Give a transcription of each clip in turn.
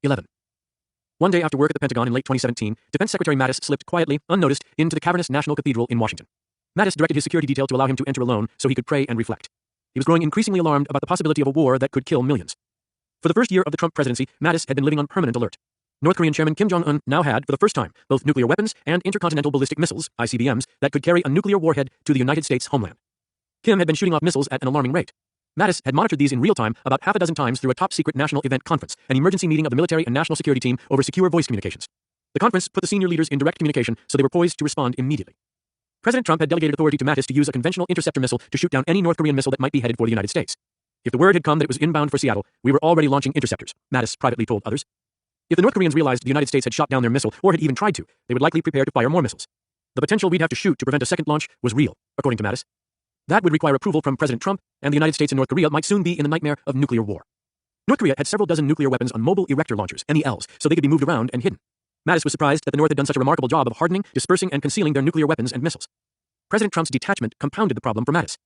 11. One day after work at the Pentagon in late 2017, Defense Secretary Mattis slipped quietly, unnoticed, into the cavernous National Cathedral in Washington. Mattis directed his security detail to allow him to enter alone so he could pray and reflect. He was growing increasingly alarmed about the possibility of a war that could kill millions. For the first year of the Trump presidency, Mattis had been living on permanent alert. North Korean Chairman Kim Jong-un now had, for the first time, both nuclear weapons and intercontinental ballistic missiles, ICBMs, that could carry a nuclear warhead to the United States homeland. Kim had been shooting off missiles at an alarming rate. Mattis had monitored these in real time about half a dozen times through a top-secret national event conference, an emergency meeting of the military and national security team over secure voice communications. The conference put the senior leaders in direct communication so they were poised to respond immediately. President Trump had delegated authority to Mattis to use a conventional interceptor missile to shoot down any North Korean missile that might be headed for the United States. If the word had come that it was inbound for Seattle, we were already launching interceptors, Mattis privately told others. If the North Koreans realized the United States had shot down their missile, or had even tried to, they would likely prepare to fire more missiles. The potential we'd have to shoot to prevent a second launch was real, according to Mattis. That would require approval from President Trump, and the United States and North Korea might soon be in the nightmare of nuclear war. North Korea had several dozen nuclear weapons on mobile erector launchers, MELs, so they could be moved around and hidden. Mattis was surprised that the North had done such a remarkable job of hardening, dispersing, and concealing their nuclear weapons and missiles. President Trump's detachment compounded the problem for Mattis.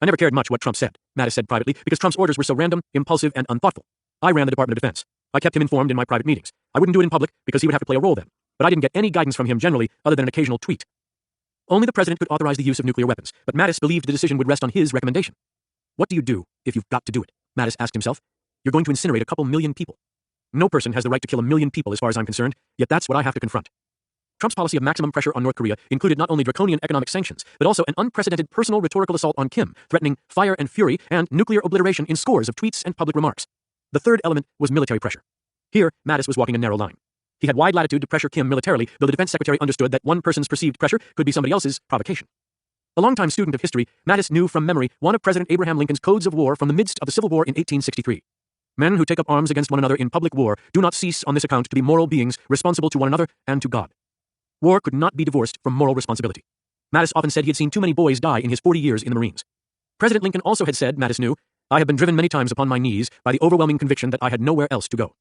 I never cared much what Trump said, Mattis said privately, because Trump's orders were so random, impulsive, and unthoughtful. I ran the Department of Defense. I kept him informed in my private meetings. I wouldn't do it in public because he would have to play a role then. But I didn't get any guidance from him generally other than an occasional tweet. Only the president could authorize the use of nuclear weapons, but Mattis believed the decision would rest on his recommendation. What do you do if you've got to do it? Mattis asked himself. You're going to incinerate a couple million people. No person has the right to kill a million people as far as I'm concerned, yet that's what I have to confront. Trump's policy of maximum pressure on North Korea included not only draconian economic sanctions, but also an unprecedented personal rhetorical assault on Kim, threatening fire and fury and nuclear obliteration in scores of tweets and public remarks. The third element was military pressure. Here, Mattis was walking a narrow line. He had wide latitude to pressure Kim militarily, though the defense secretary understood that one person's perceived pressure could be somebody else's provocation. A longtime student of history, Mattis knew from memory one of President Abraham Lincoln's codes of war from the midst of the Civil War in 1863. Men who take up arms against one another in public war do not cease on this account to be moral beings responsible to one another and to God. War could not be divorced from moral responsibility. Mattis often said he had seen too many boys die in his 40 years in the Marines. President Lincoln also had said, Mattis knew, I have been driven many times upon my knees by the overwhelming conviction that I had nowhere else to go.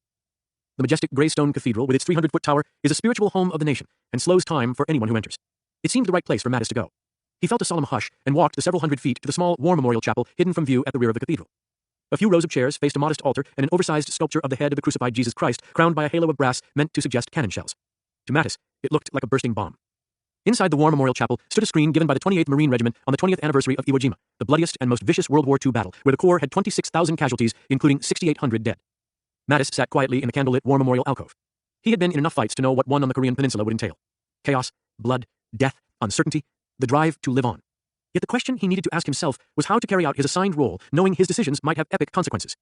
The majestic gray stone cathedral with its 300-foot tower is a spiritual home of the nation and slows time for anyone who enters. It seemed the right place for Mattis to go. He felt a solemn hush and walked the several hundred feet to the small war memorial chapel hidden from view at the rear of the cathedral. A few rows of chairs faced a modest altar and an oversized sculpture of the head of the crucified Jesus Christ crowned by a halo of brass meant to suggest cannon shells. To Mattis, it looked like a bursting bomb. Inside the War Memorial Chapel stood a screen given by the 28th Marine Regiment on the 20th anniversary of Iwo Jima, the bloodiest and most vicious World War II battle, where the Corps had 26,000 casualties, including 6,800 dead. Mattis sat quietly in the candlelit War Memorial alcove. He had been in enough fights to know what one on the Korean Peninsula would entail. Chaos, blood, death, uncertainty, the drive to live on. Yet the question he needed to ask himself was how to carry out his assigned role, knowing his decisions might have epic consequences.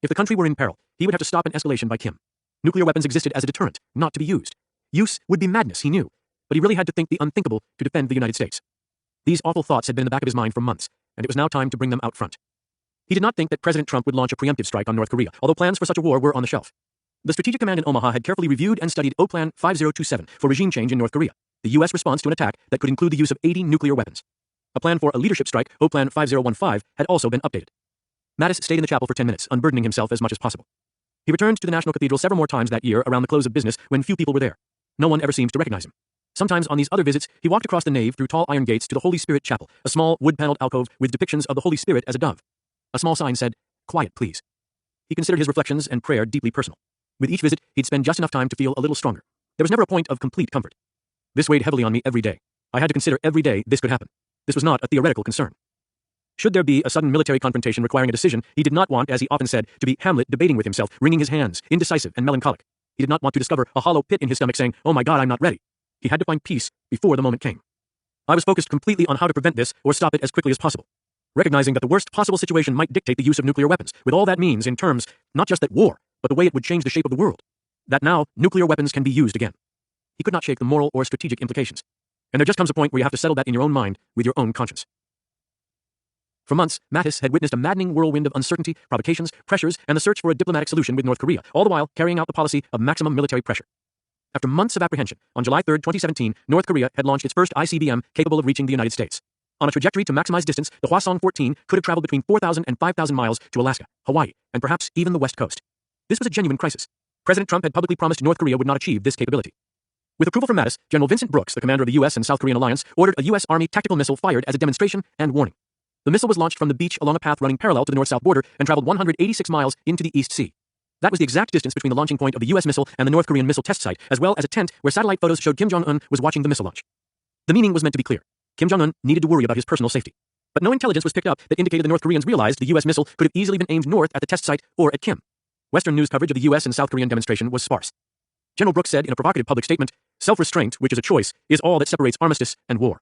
If the country were in peril, he would have to stop an escalation by Kim. Nuclear weapons existed as a deterrent, not to be used. Use would be madness, he knew, but he really had to think the unthinkable to defend the United States. These awful thoughts had been in the back of his mind for months, and it was now time to bring them out front. He did not think that President Trump would launch a preemptive strike on North Korea, although plans for such a war were on the shelf. The Strategic Command in Omaha had carefully reviewed and studied O-Plan 5027 for regime change in North Korea, the U.S. response to an attack that could include the use of 80 nuclear weapons. A plan for a leadership strike, O-Plan 5015, had also been updated. Mattis stayed in the chapel for 10 minutes, unburdening himself as much as possible. He returned to the National Cathedral several more times that year around the close of business when few people were there. No one ever seemed to recognize him. Sometimes on these other visits, he walked across the nave through tall iron gates to the Holy Spirit Chapel, a small wood-paneled alcove with depictions of the Holy Spirit as a dove. A small sign said, "Quiet, please." He considered his reflections and prayer deeply personal. With each visit, he'd spend just enough time to feel a little stronger. There was never a point of complete comfort. This weighed heavily on me every day. I had to consider every day this could happen. This was not a theoretical concern. Should there be a sudden military confrontation requiring a decision, he did not want, as he often said, to be Hamlet debating with himself, wringing his hands, indecisive and melancholic. He did not want to discover a hollow pit in his stomach saying, "Oh my God, I'm not ready." He had to find peace before the moment came. I was focused completely on how to prevent this or stop it as quickly as possible, recognizing that the worst possible situation might dictate the use of nuclear weapons, with all that means in terms, not just that war, but the way it would change the shape of the world. That now, nuclear weapons can be used again. He could not shake the moral or strategic implications. And there just comes a point where you have to settle that in your own mind with your own conscience. For months, Mattis had witnessed a maddening whirlwind of uncertainty, provocations, pressures, and the search for a diplomatic solution with North Korea, all the while carrying out the policy of maximum military pressure. After months of apprehension, on July 3, 2017, North Korea had launched its first ICBM capable of reaching the United States. On a trajectory to maximize distance, the Hwasong-14 could have traveled between 4,000 and 5,000 miles to Alaska, Hawaii, and perhaps even the West Coast. This was a genuine crisis. President Trump had publicly promised North Korea would not achieve this capability. With approval from Mattis, General Vincent Brooks, the commander of the U.S. and South Korean alliance, ordered a U.S. Army tactical missile fired as a demonstration and warning. The missile was launched from the beach along a path running parallel to the north-south border and traveled 186 miles into the East Sea. That was the exact distance between the launching point of the US missile and the North Korean missile test site, as well as a tent where satellite photos showed Kim Jong-un was watching the missile launch. The meaning was meant to be clear. Kim Jong-un needed to worry about his personal safety. But no intelligence was picked up that indicated the North Koreans realized the US missile could have easily been aimed north at the test site or at Kim. Western news coverage of the US and South Korean demonstration was sparse. General Brooks said in a provocative public statement, "Self-restraint, which is a choice, is all that separates armistice and war."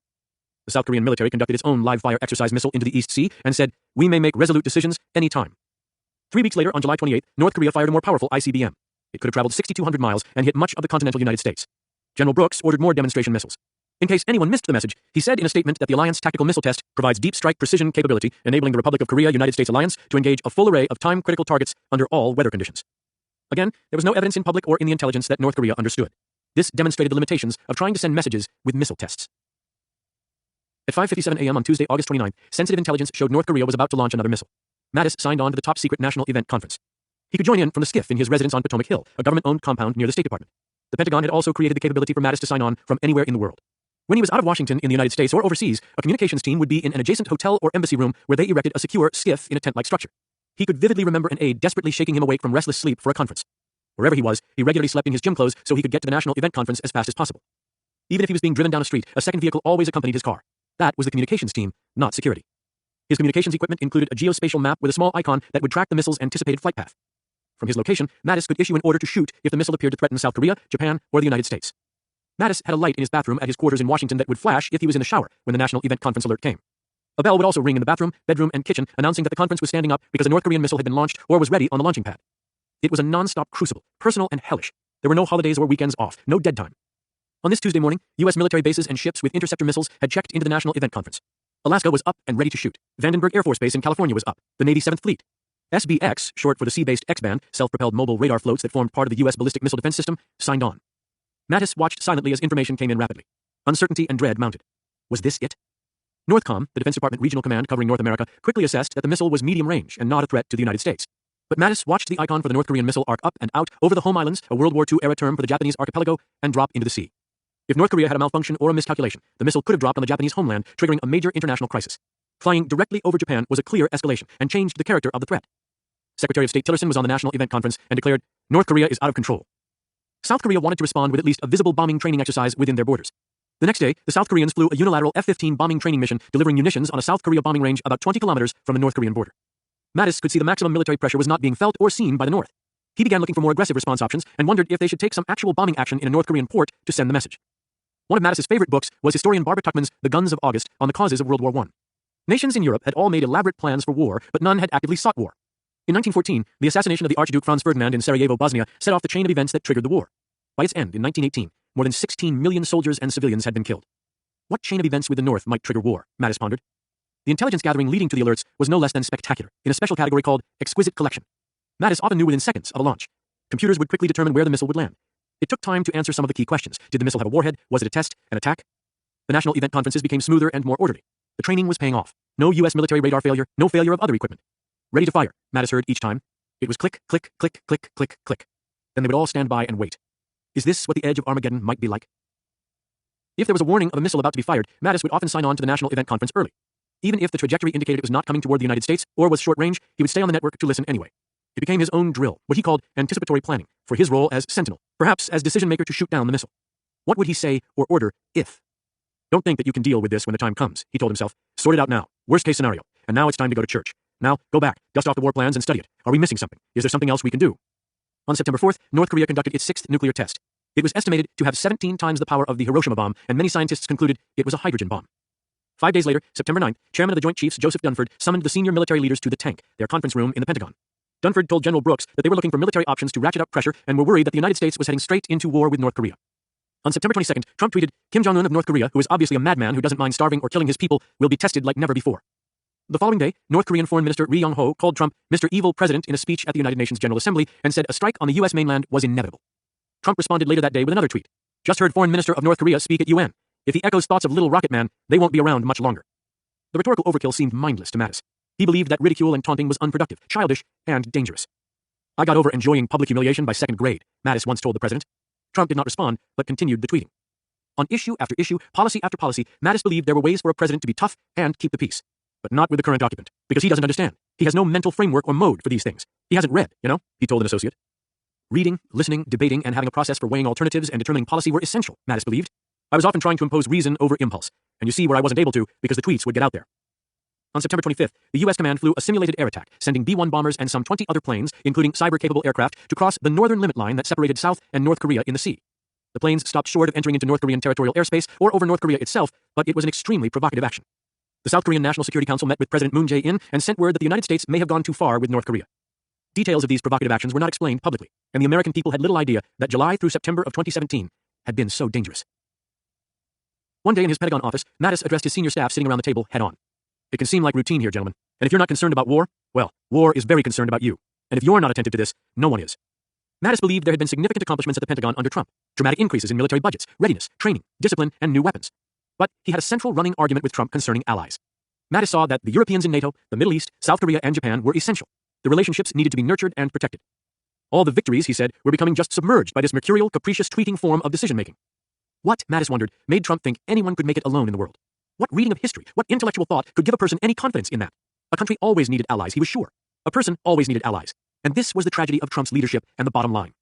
The South Korean military conducted its own live-fire exercise missile into the East Sea and said, "We may make resolute decisions any time." 3 weeks later, on July 28, North Korea fired a more powerful ICBM. It could have traveled 6,200 miles and hit much of the continental United States. General Brooks ordered more demonstration missiles. In case anyone missed the message, he said in a statement that the Alliance Tactical Missile Test provides deep strike precision capability, enabling the Republic of Korea-United States alliance to engage a full array of time-critical targets under all weather conditions. Again, there was no evidence in public or in the intelligence that North Korea understood. This demonstrated the limitations of trying to send messages with missile tests. At 5:57 a.m. on Tuesday, August 29, sensitive intelligence showed North Korea was about to launch another missile. Mattis signed on to the top-secret National Event Conference. He could join in from the skiff in his residence on Potomac Hill, a government-owned compound near the State Department. The Pentagon had also created the capability for Mattis to sign on from anywhere in the world. When he was out of Washington in the United States or overseas, a communications team would be in an adjacent hotel or embassy room where they erected a secure skiff in a tent-like structure. He could vividly remember an aide desperately shaking him awake from restless sleep for a conference. Wherever he was, he regularly slept in his gym clothes so he could get to the National Event Conference as fast as possible. Even if he was being driven down a street, a second vehicle always accompanied his car. That was the communications team, not security. His communications equipment included a geospatial map with a small icon that would track the missile's anticipated flight path. From his location, Mattis could issue an order to shoot if the missile appeared to threaten South Korea, Japan, or the United States. Mattis had a light in his bathroom at his quarters in Washington that would flash if he was in the shower when the National Event Conference alert came. A bell would also ring in the bathroom, bedroom, and kitchen, announcing that the conference was standing up because a North Korean missile had been launched or was ready on the launching pad. It was a non-stop crucible, personal and hellish. There were no holidays or weekends off, no dead time. On this Tuesday morning, U.S. military bases and ships with interceptor missiles had checked into the National Event Conference. Alaska was up and ready to shoot. Vandenberg Air Force Base in California was up. The Navy 7th Fleet. SBX, short for the Sea-Based X-Band, self-propelled mobile radar floats that formed part of the U.S. ballistic missile defense system, signed on. Mattis watched silently as information came in rapidly. Uncertainty and dread mounted. Was this it? Northcom, the Defense Department Regional Command covering North America, quickly assessed that the missile was medium range and not a threat to the United States. But Mattis watched the icon for the North Korean missile arc up and out over the home islands, a World War II-era term for the Japanese archipelago, and drop into the sea. If North Korea had a malfunction or a miscalculation, the missile could have dropped on the Japanese homeland, triggering a major international crisis. Flying directly over Japan was a clear escalation and changed the character of the threat. Secretary of State Tillerson was on the National Event Conference and declared, "North Korea is out of control." South Korea wanted to respond with at least a visible bombing training exercise within their borders. The next day, the South Koreans flew a unilateral F-15 bombing training mission delivering munitions on a South Korea bombing range about 20 kilometers from the North Korean border. Mattis could see the maximum military pressure was not being felt or seen by the North. He began looking for more aggressive response options and wondered if they should take some actual bombing action in a North Korean port to send the message. One of Mattis's favorite books was historian Barbara Tuchman's The Guns of August on the causes of World War I. Nations in Europe had all made elaborate plans for war, but none had actively sought war. In 1914, the assassination of the Archduke Franz Ferdinand in Sarajevo, Bosnia, set off the chain of events that triggered the war. By its end, in 1918, more than 16 million soldiers and civilians had been killed. What chain of events with the North might trigger war? Mattis pondered. The intelligence gathering leading to the alerts was no less than spectacular, in a special category called exquisite collection. Mattis often knew within seconds of a launch. Computers would quickly determine where the missile would land. It took time to answer some of the key questions. Did the missile have a warhead? Was it a test? An attack? The national event conferences became smoother and more orderly. The training was paying off. No U.S. military radar failure, no failure of other equipment. Ready to fire, Mattis heard each time. It was click, click, click, click, click, click. Then they would all stand by and wait. Is this what the edge of Armageddon might be like? If there was a warning of a missile about to be fired, Mattis would often sign on to the National Event Conference early. Even if the trajectory indicated it was not coming toward the United States or was short range, he would stay on the network to listen anyway. It became his own drill, what he called anticipatory planning, for his role as sentinel, perhaps as decision-maker to shoot down the missile. What would he say or order if? Don't think that you can deal with this when the time comes, he told himself. Sort it out now. Worst-case scenario. And now it's time to go to church. Now, go back, dust off the war plans and study it. Are we missing something? Is there something else we can do? On September 4th, North Korea conducted its 6th nuclear test. It was estimated to have 17 times the power of the Hiroshima bomb, and many scientists concluded it was a hydrogen bomb. 5 days later, September 9th, Chairman of the Joint Chiefs Joseph Dunford summoned the senior military leaders to the tank, their conference room in the Pentagon. Dunford told General Brooks that they were looking for military options to ratchet up pressure and were worried that the United States was heading straight into war with North Korea. On September 22nd, Trump tweeted, "Kim Jong-un of North Korea, who is obviously a madman who doesn't mind starving or killing his people, will be tested like never before." The following day, North Korean Foreign Minister Ri Yong-ho called Trump Mr. Evil President in a speech at the United Nations General Assembly and said a strike on the U.S. mainland was inevitable. Trump responded later that day with another tweet. "Just heard Foreign Minister of North Korea speak at UN. If he echoes thoughts of Little Rocket Man, they won't be around much longer." The rhetorical overkill seemed mindless to Mattis. He believed that ridicule and taunting was unproductive, childish, and dangerous. "I got over enjoying public humiliation by second grade," Mattis once told the president. Trump did not respond, but continued the tweeting. On issue after issue, policy after policy, Mattis believed there were ways for a president to be tough and keep the peace. But not with the current occupant, because he doesn't understand. He has no mental framework or mode for these things. He hasn't read, he told an associate. Reading, listening, debating, and having a process for weighing alternatives and determining policy were essential, Mattis believed. I was often trying to impose reason over impulse, and you see where I wasn't able to because the tweets would get out there. On September 25th, the U.S. command flew a simulated air attack, sending B-1 bombers and some 20 other planes, including cyber-capable aircraft, to cross the northern limit line that separated South and North Korea in the sea. The planes stopped short of entering into North Korean territorial airspace or over North Korea itself, but it was an extremely provocative action. The South Korean National Security Council met with President Moon Jae-in and sent word that the United States may have gone too far with North Korea. Details of these provocative actions were not explained publicly, and the American people had little idea that July through September of 2017 had been so dangerous. One day in his Pentagon office, Mattis addressed his senior staff sitting around the table head on. It can seem like routine here, gentlemen, and if you're not concerned about war, well, war is very concerned about you, and if you're not attentive to this, no one is. Mattis believed there had been significant accomplishments at the Pentagon under Trump, dramatic increases in military budgets, readiness, training, discipline, and new weapons. But he had a central running argument with Trump concerning allies. Mattis saw that the Europeans in NATO, the Middle East, South Korea, and Japan were essential. The relationships needed to be nurtured and protected. All the victories, he said, were becoming just submerged by this mercurial, capricious, tweeting form of decision-making. What, Mattis wondered, made Trump think anyone could make it alone in the world? What reading of history, what intellectual thought could give a person any confidence in that? A country always needed allies, he was sure. A person always needed allies. And this was the tragedy of Trump's leadership and the bottom line.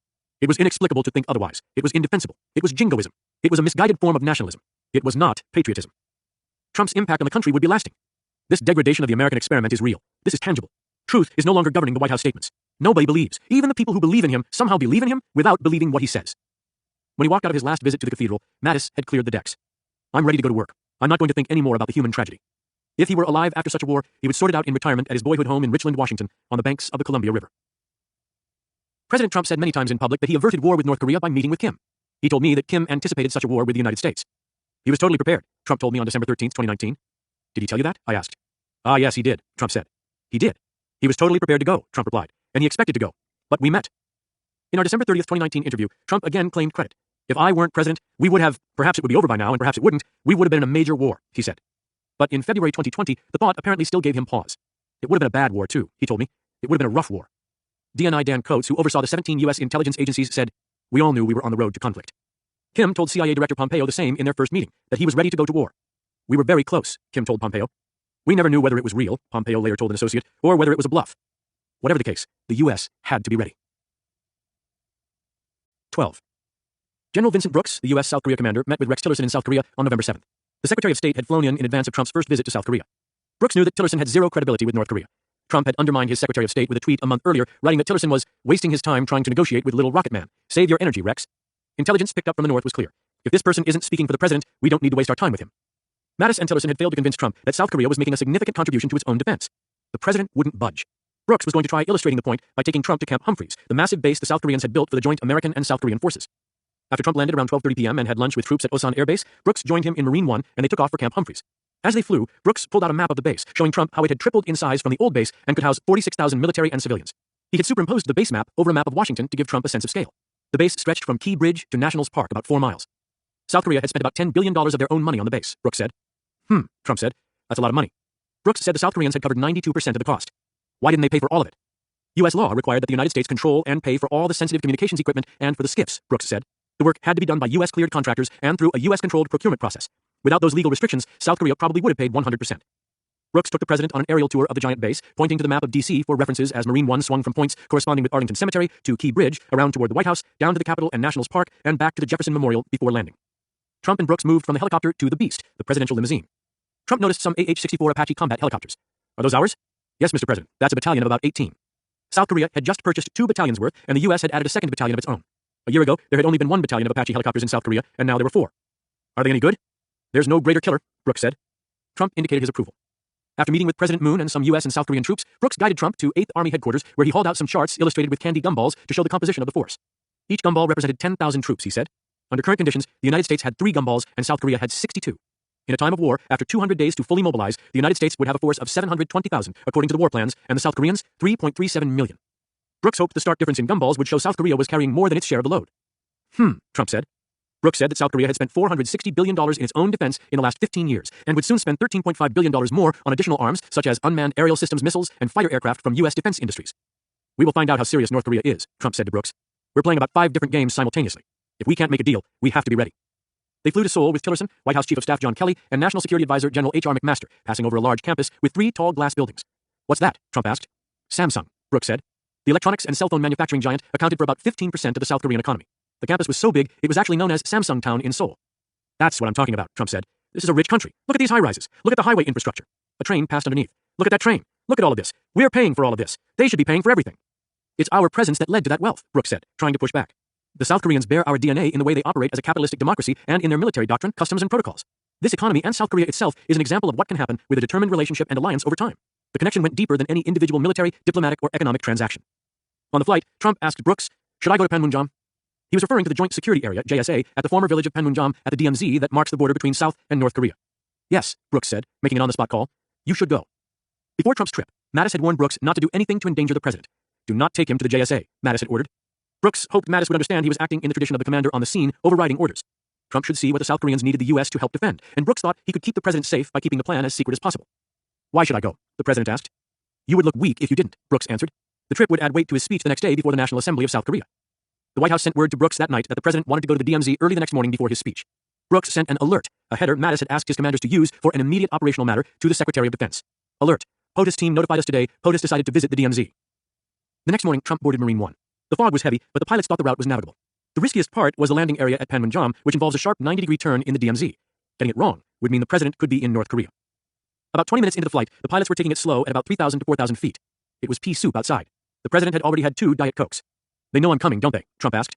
It was inexplicable to think otherwise. It was indefensible. It was jingoism. It was a misguided form of nationalism. It was not patriotism. Trump's impact on the country would be lasting. This degradation of the American experiment is real. This is tangible. Truth is no longer governing the White House statements. Nobody believes. Even the people who believe in him somehow believe in him without believing what he says. When he walked out of his last visit to the cathedral, Mattis had cleared the decks. I'm ready to go to work. I'm not going to think any more about the human tragedy. If he were alive after such a war, he would sort it out in retirement at his boyhood home in Richland, Washington, on the banks of the Columbia River. President Trump said many times in public that he averted war with North Korea by meeting with Kim. He told me that Kim anticipated such a war with the United States. He was totally prepared, Trump told me on December 13, 2019. Did he tell you that? I asked. Ah, yes, he did, Trump said. He did. He was totally prepared to go, Trump replied, and he expected to go. But we met. In our December 30, 2019 interview, Trump again claimed credit. If I weren't president, we would have, perhaps it would be over by now, and perhaps it wouldn't, we would have been in a major war, he said. But in February 2020, the thought apparently still gave him pause. It would have been a bad war, too, he told me. It would have been a rough war. DNI Dan Coates, who oversaw the 17 U.S. intelligence agencies, said, we all knew we were on the road to conflict. Kim told CIA Director Pompeo the same in their first meeting, that he was ready to go to war. We were very close, Kim told Pompeo. We never knew whether it was real, Pompeo later told an associate, or whether it was a bluff. Whatever the case, the U.S. had to be ready. 12. General Vincent Brooks, the U.S. South Korea commander, met with Rex Tillerson in South Korea on November 7th. The Secretary of State had flown in advance of Trump's first visit to South Korea. Brooks knew that Tillerson had zero credibility with North Korea. Trump had undermined his Secretary of State with a tweet a month earlier, writing that Tillerson was wasting his time trying to negotiate with Little Rocket Man. Save your energy, Rex. Intelligence picked up from the North was clear. If this person isn't speaking for the president, we don't need to waste our time with him. Mattis and Tillerson had failed to convince Trump that South Korea was making a significant contribution to its own defense. The president wouldn't budge. Brooks was going to try illustrating the point by taking Trump to Camp Humphreys, the massive base the South Koreans had built for the joint American and South Korean forces. After Trump landed around 12:30 p.m. and had lunch with troops at Osan Air Base, Brooks joined him in Marine One and they took off for Camp Humphreys. As they flew, Brooks pulled out a map of the base, showing Trump how it had tripled in size from the old base and could house 46,000 military and civilians. He had superimposed the base map over a map of Washington to give Trump a sense of scale. The base stretched from Key Bridge to Nationals Park, about 4 miles. South Korea had spent about $10 billion of their own money on the base, Brooks said. Trump said. That's a lot of money. Brooks said the South Koreans had covered 92% of the cost. Why didn't they pay for all of it? U.S. law required that the United States control and pay for all the sensitive communications equipment and for the skiffs, Brooks said. The work had to be done by U.S.-cleared contractors and through a U.S.-controlled procurement process. Without those legal restrictions, South Korea probably would have paid 100%. Brooks took the president on an aerial tour of the giant base, pointing to the map of D.C. for references as Marine One swung from points corresponding with Arlington Cemetery to Key Bridge, around toward the White House, down to the Capitol and Nationals Park, and back to the Jefferson Memorial before landing. Trump and Brooks moved from the helicopter to the Beast, the presidential limousine. Trump noticed some AH-64 Apache combat helicopters. Are those ours? Yes, Mr. President. That's a battalion of about 18. South Korea had just purchased 2 battalions worth, and the U.S. had added a second battalion of its own. A year ago, there had only been 1 battalion of Apache helicopters in South Korea, and now there were 4. Are they any good? There's no greater killer, Brooks said. Trump indicated his approval. After meeting with President Moon and some U.S. and South Korean troops, Brooks guided Trump to 8th Army headquarters, where he hauled out some charts illustrated with candy gumballs to show the composition of the force. Each gumball represented 10,000 troops, he said. Under current conditions, the United States had 3 gumballs, and South Korea had 62. In a time of war, after 200 days to fully mobilize, the United States would have a force of 720,000, according to the war plans, and the South Koreans, 3.37 million. Brooks hoped the stark difference in gumballs would show South Korea was carrying more than its share of the load. Trump said. Brooks said that South Korea had spent $460 billion in its own defense in the last 15 years, and would soon spend $13.5 billion more on additional arms, such as unmanned aerial systems missiles and fighter aircraft from U.S. defense industries. We will find out how serious North Korea is, Trump said to Brooks. We're playing about 5 different games simultaneously. If we can't make a deal, we have to be ready. They flew to Seoul with Tillerson, White House Chief of Staff John Kelly, and National Security Advisor General H.R. McMaster, passing over a large campus with 3 tall glass buildings. What's that? Trump asked. Samsung, Brooks said. The electronics and cell phone manufacturing giant accounted for about 15% of the South Korean economy. The campus was so big, it was actually known as Samsung Town in Seoul. That's what I'm talking about, Trump said. This is a rich country. Look at these high-rises. Look at the highway infrastructure. A train passed underneath. Look at that train. Look at all of this. We're paying for all of this. They should be paying for everything. It's our presence that led to that wealth, Brooks said, trying to push back. The South Koreans bear our DNA in the way they operate as a capitalistic democracy and in their military doctrine, customs, and protocols. This economy and South Korea itself is an example of what can happen with a determined relationship and alliance over time. The connection went deeper than any individual military, diplomatic, or economic transaction. On the flight, Trump asked Brooks, "Should I go to Panmunjom?" He was referring to the Joint Security Area, JSA, at the former village of Panmunjom at the DMZ that marks the border between South and North Korea. "Yes," Brooks said, making an on-the-spot call. "You should go." Before Trump's trip, Mattis had warned Brooks not to do anything to endanger the president. "Do not take him to the JSA," Mattis had ordered. Brooks hoped Mattis would understand he was acting in the tradition of the commander on the scene, overriding orders. Trump should see what the South Koreans needed the U.S. to help defend, and Brooks thought he could keep the president safe by keeping the plan as secret as possible. "Why should I go?" the president asked. "You would look weak if you didn't," Brooks answered. The trip would add weight to his speech the next day before the National Assembly of South Korea. The White House sent word to Brooks that night that the president wanted to go to the DMZ early the next morning before his speech. Brooks sent an alert, a header Mattis had asked his commanders to use for an immediate operational matter, to the Secretary of Defense. Alert. POTUS team notified us today, POTUS decided to visit the DMZ. The next morning, Trump boarded Marine 1. The fog was heavy, but the pilots thought the route was navigable. The riskiest part was the landing area at Panmunjom, which involves a sharp 90-degree turn in the DMZ. Getting it wrong would mean the president could be in North Korea. About 20 minutes into the flight, the pilots were taking it slow at about 3,000 to 4,000 feet. It was pea soup outside. The president had already had 2 Diet Cokes. "They know I'm coming, don't they?" Trump asked.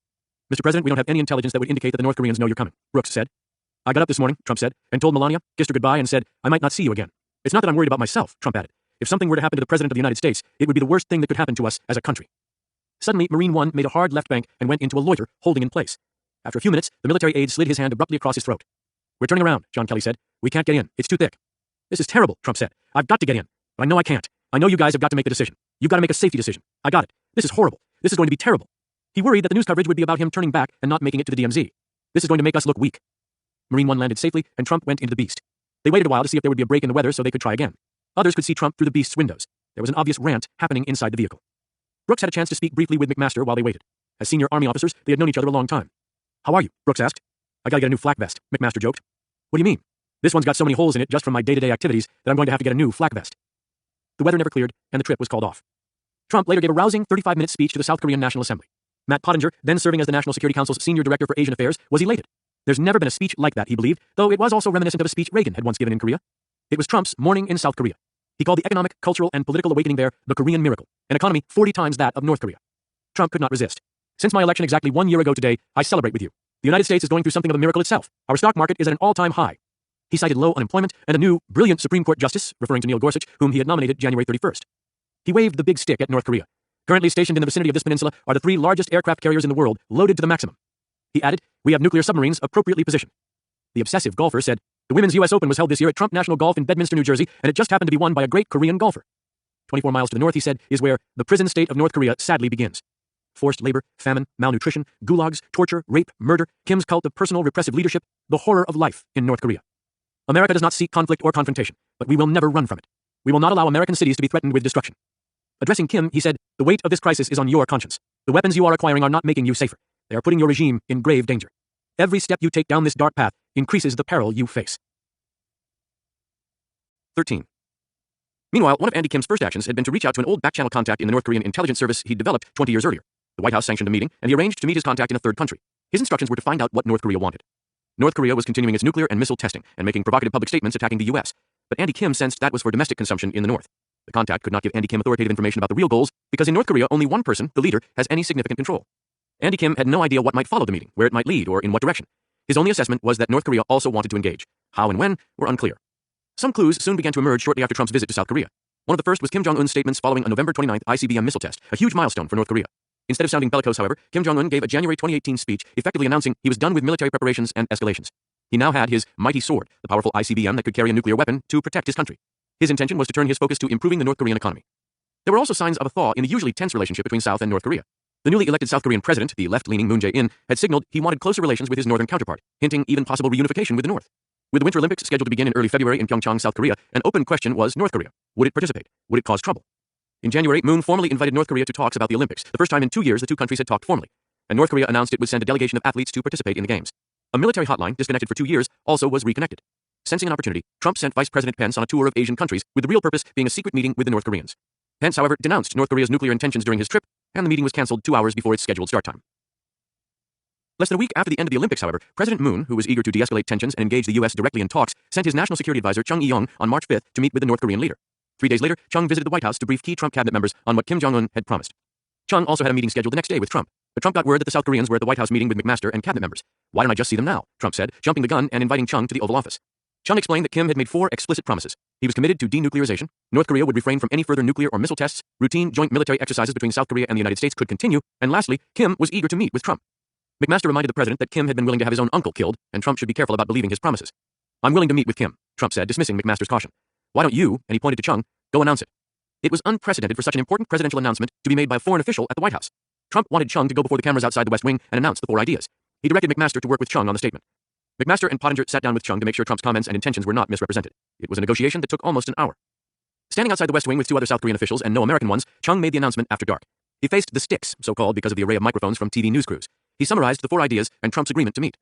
"Mr. President, we don't have any intelligence that would indicate that the North Koreans know you're coming," Brooks said. "I got up this morning," Trump said, "and told Melania, kissed her goodbye, and said, I might not see you again. It's not that I'm worried about myself," Trump added. "If something were to happen to the President of the United States, it would be the worst thing that could happen to us as a country." Suddenly, Marine 1 made a hard left bank and went into a loiter, holding in place. After a few minutes, the military aide slid his hand abruptly across his throat. "We're turning around," John Kelly said. "We can't get in. It's too thick." "This is terrible," Trump said. "I've got to get in. But I know I can't. I know you guys have got to make the decision. You've got to make a safety decision. I got it. This is horrible. This is going to be terrible." He worried that the news coverage would be about him turning back and not making it to the DMZ. "This is going to make us look weak." Marine 1 landed safely, and Trump went into the Beast. They waited a while to see if there would be a break in the weather so they could try again. Others could see Trump through the Beast's windows. There was an obvious rant happening inside the vehicle. Brooks had a chance to speak briefly with McMaster while they waited. As senior Army officers, they had known each other a long time. "How are you?" Brooks asked. "I gotta get a new flak vest," McMaster joked. "What do you mean?" "This one's got so many holes in it just from my day-to-day activities that I'm going to have to get a new flak vest." The weather never cleared, and the trip was called off. Trump later gave a rousing 35-minute speech to the South Korean National Assembly. Matt Pottinger, then serving as the National Security Council's Senior Director for Asian Affairs, was elated. There's never been a speech like that, he believed, though it was also reminiscent of a speech Reagan had once given in Korea. It was Trump's morning in South Korea. He called the economic, cultural, and political awakening there the Korean miracle, an economy 40 times that of North Korea. Trump could not resist. "Since my election exactly 1 year ago today, I celebrate with you. The United States is going through something of a miracle itself. Our stock market is at an all-time high." He cited low unemployment and a new, brilliant Supreme Court justice, referring to Neil Gorsuch, whom he had nominated January 31st. He waved the big stick at North Korea. "Currently stationed in the vicinity of this peninsula are the 3 largest aircraft carriers in the world, loaded to the maximum." He added, "We have nuclear submarines appropriately positioned." The obsessive golfer said, "The Women's U.S. Open was held this year at Trump National Golf in Bedminster, New Jersey, and it just happened to be won by a great Korean golfer." 24 miles to the north, he said, is where the prison state of North Korea sadly begins. Forced labor, famine, malnutrition, gulags, torture, rape, murder, Kim's cult of personal repressive leadership, the horror of life in North Korea. America does not seek conflict or confrontation, but we will never run from it. We will not allow American cities to be threatened with destruction. Addressing Kim, he said, "The weight of this crisis is on your conscience. The weapons you are acquiring are not making you safer. They are putting your regime in grave danger. Every step you take down this dark path increases the peril you face." 13. Meanwhile, one of Andy Kim's first actions had been to reach out to an old back-channel contact in the North Korean intelligence service he'd developed 20 years earlier. The White House sanctioned a meeting, and he arranged to meet his contact in a third country. His instructions were to find out what North Korea wanted. North Korea was continuing its nuclear and missile testing and making provocative public statements attacking the U.S., but Andy Kim sensed that was for domestic consumption in the North. The contact could not give Andy Kim authoritative information about the real goals, because in North Korea only one person, the leader, has any significant control. Andy Kim had no idea what might follow the meeting, where it might lead, or in what direction. His only assessment was that North Korea also wanted to engage. How and when were unclear. Some clues soon began to emerge shortly after Trump's visit to South Korea. One of the first was Kim Jong-un's statements following a November 29th ICBM missile test, a huge milestone for North Korea. Instead of sounding bellicose, however, Kim Jong-un gave a January 2018 speech effectively announcing he was done with military preparations and escalations. He now had his mighty sword, the powerful ICBM that could carry a nuclear weapon, to protect his country. His intention was to turn his focus to improving the North Korean economy. There were also signs of a thaw in the usually tense relationship between South and North Korea. The newly elected South Korean president, the left-leaning Moon Jae-in, had signaled he wanted closer relations with his northern counterpart, hinting even possible reunification with the North. With the Winter Olympics scheduled to begin in early February in Pyeongchang, South Korea, an open question was North Korea. Would it participate? Would it cause trouble? In January, Moon formally invited North Korea to talks about the Olympics, the first time in 2 years the two countries had talked formally, and North Korea announced it would send a delegation of athletes to participate in the Games. A military hotline, disconnected for 2 years, also was reconnected. Sensing an opportunity, Trump sent Vice President Pence on a tour of Asian countries, with the real purpose being a secret meeting with the North Koreans. Pence, however, denounced North Korea's nuclear intentions during his trip, and the meeting was cancelled 2 hours before its scheduled start time. Less than a week after the end of the Olympics, however, President Moon, who was eager to de-escalate tensions and engage the U.S. directly in talks, sent his national security advisor Chung Eui-yong on March 5th to meet with the North Korean leader. 3 days later, Chung visited the White House to brief key Trump cabinet members on what Kim Jong-un had promised. Chung also had a meeting scheduled the next day with Trump, but Trump got word that the South Koreans were at the White House meeting with McMaster and cabinet members. "Why don't I just see them now?" Trump said, jumping the gun and inviting Chung to the Oval Office. Chung explained that Kim had made 4 explicit promises. He was committed to denuclearization, North Korea would refrain from any further nuclear or missile tests, routine joint military exercises between South Korea and the United States could continue, and lastly, Kim was eager to meet with Trump. McMaster reminded the president that Kim had been willing to have his own uncle killed, and Trump should be careful about believing his promises. "I'm willing to meet with Kim," Trump said, dismissing McMaster's caution. "Why don't you," and he pointed to Chung, "go announce it?" It was unprecedented for such an important presidential announcement to be made by a foreign official at the White House. Trump wanted Chung to go before the cameras outside the West Wing and announce the 4 ideas. He directed McMaster to work with Chung on the statement. McMaster and Pottinger sat down with Chung to make sure Trump's comments and intentions were not misrepresented. It was a negotiation that took almost an hour. Standing outside the West Wing with 2 other South Korean officials and no American ones, Chung made the announcement after dark. He faced the sticks, so-called because of the array of microphones from TV news crews. He summarized the 4 ideas and Trump's agreement to meet.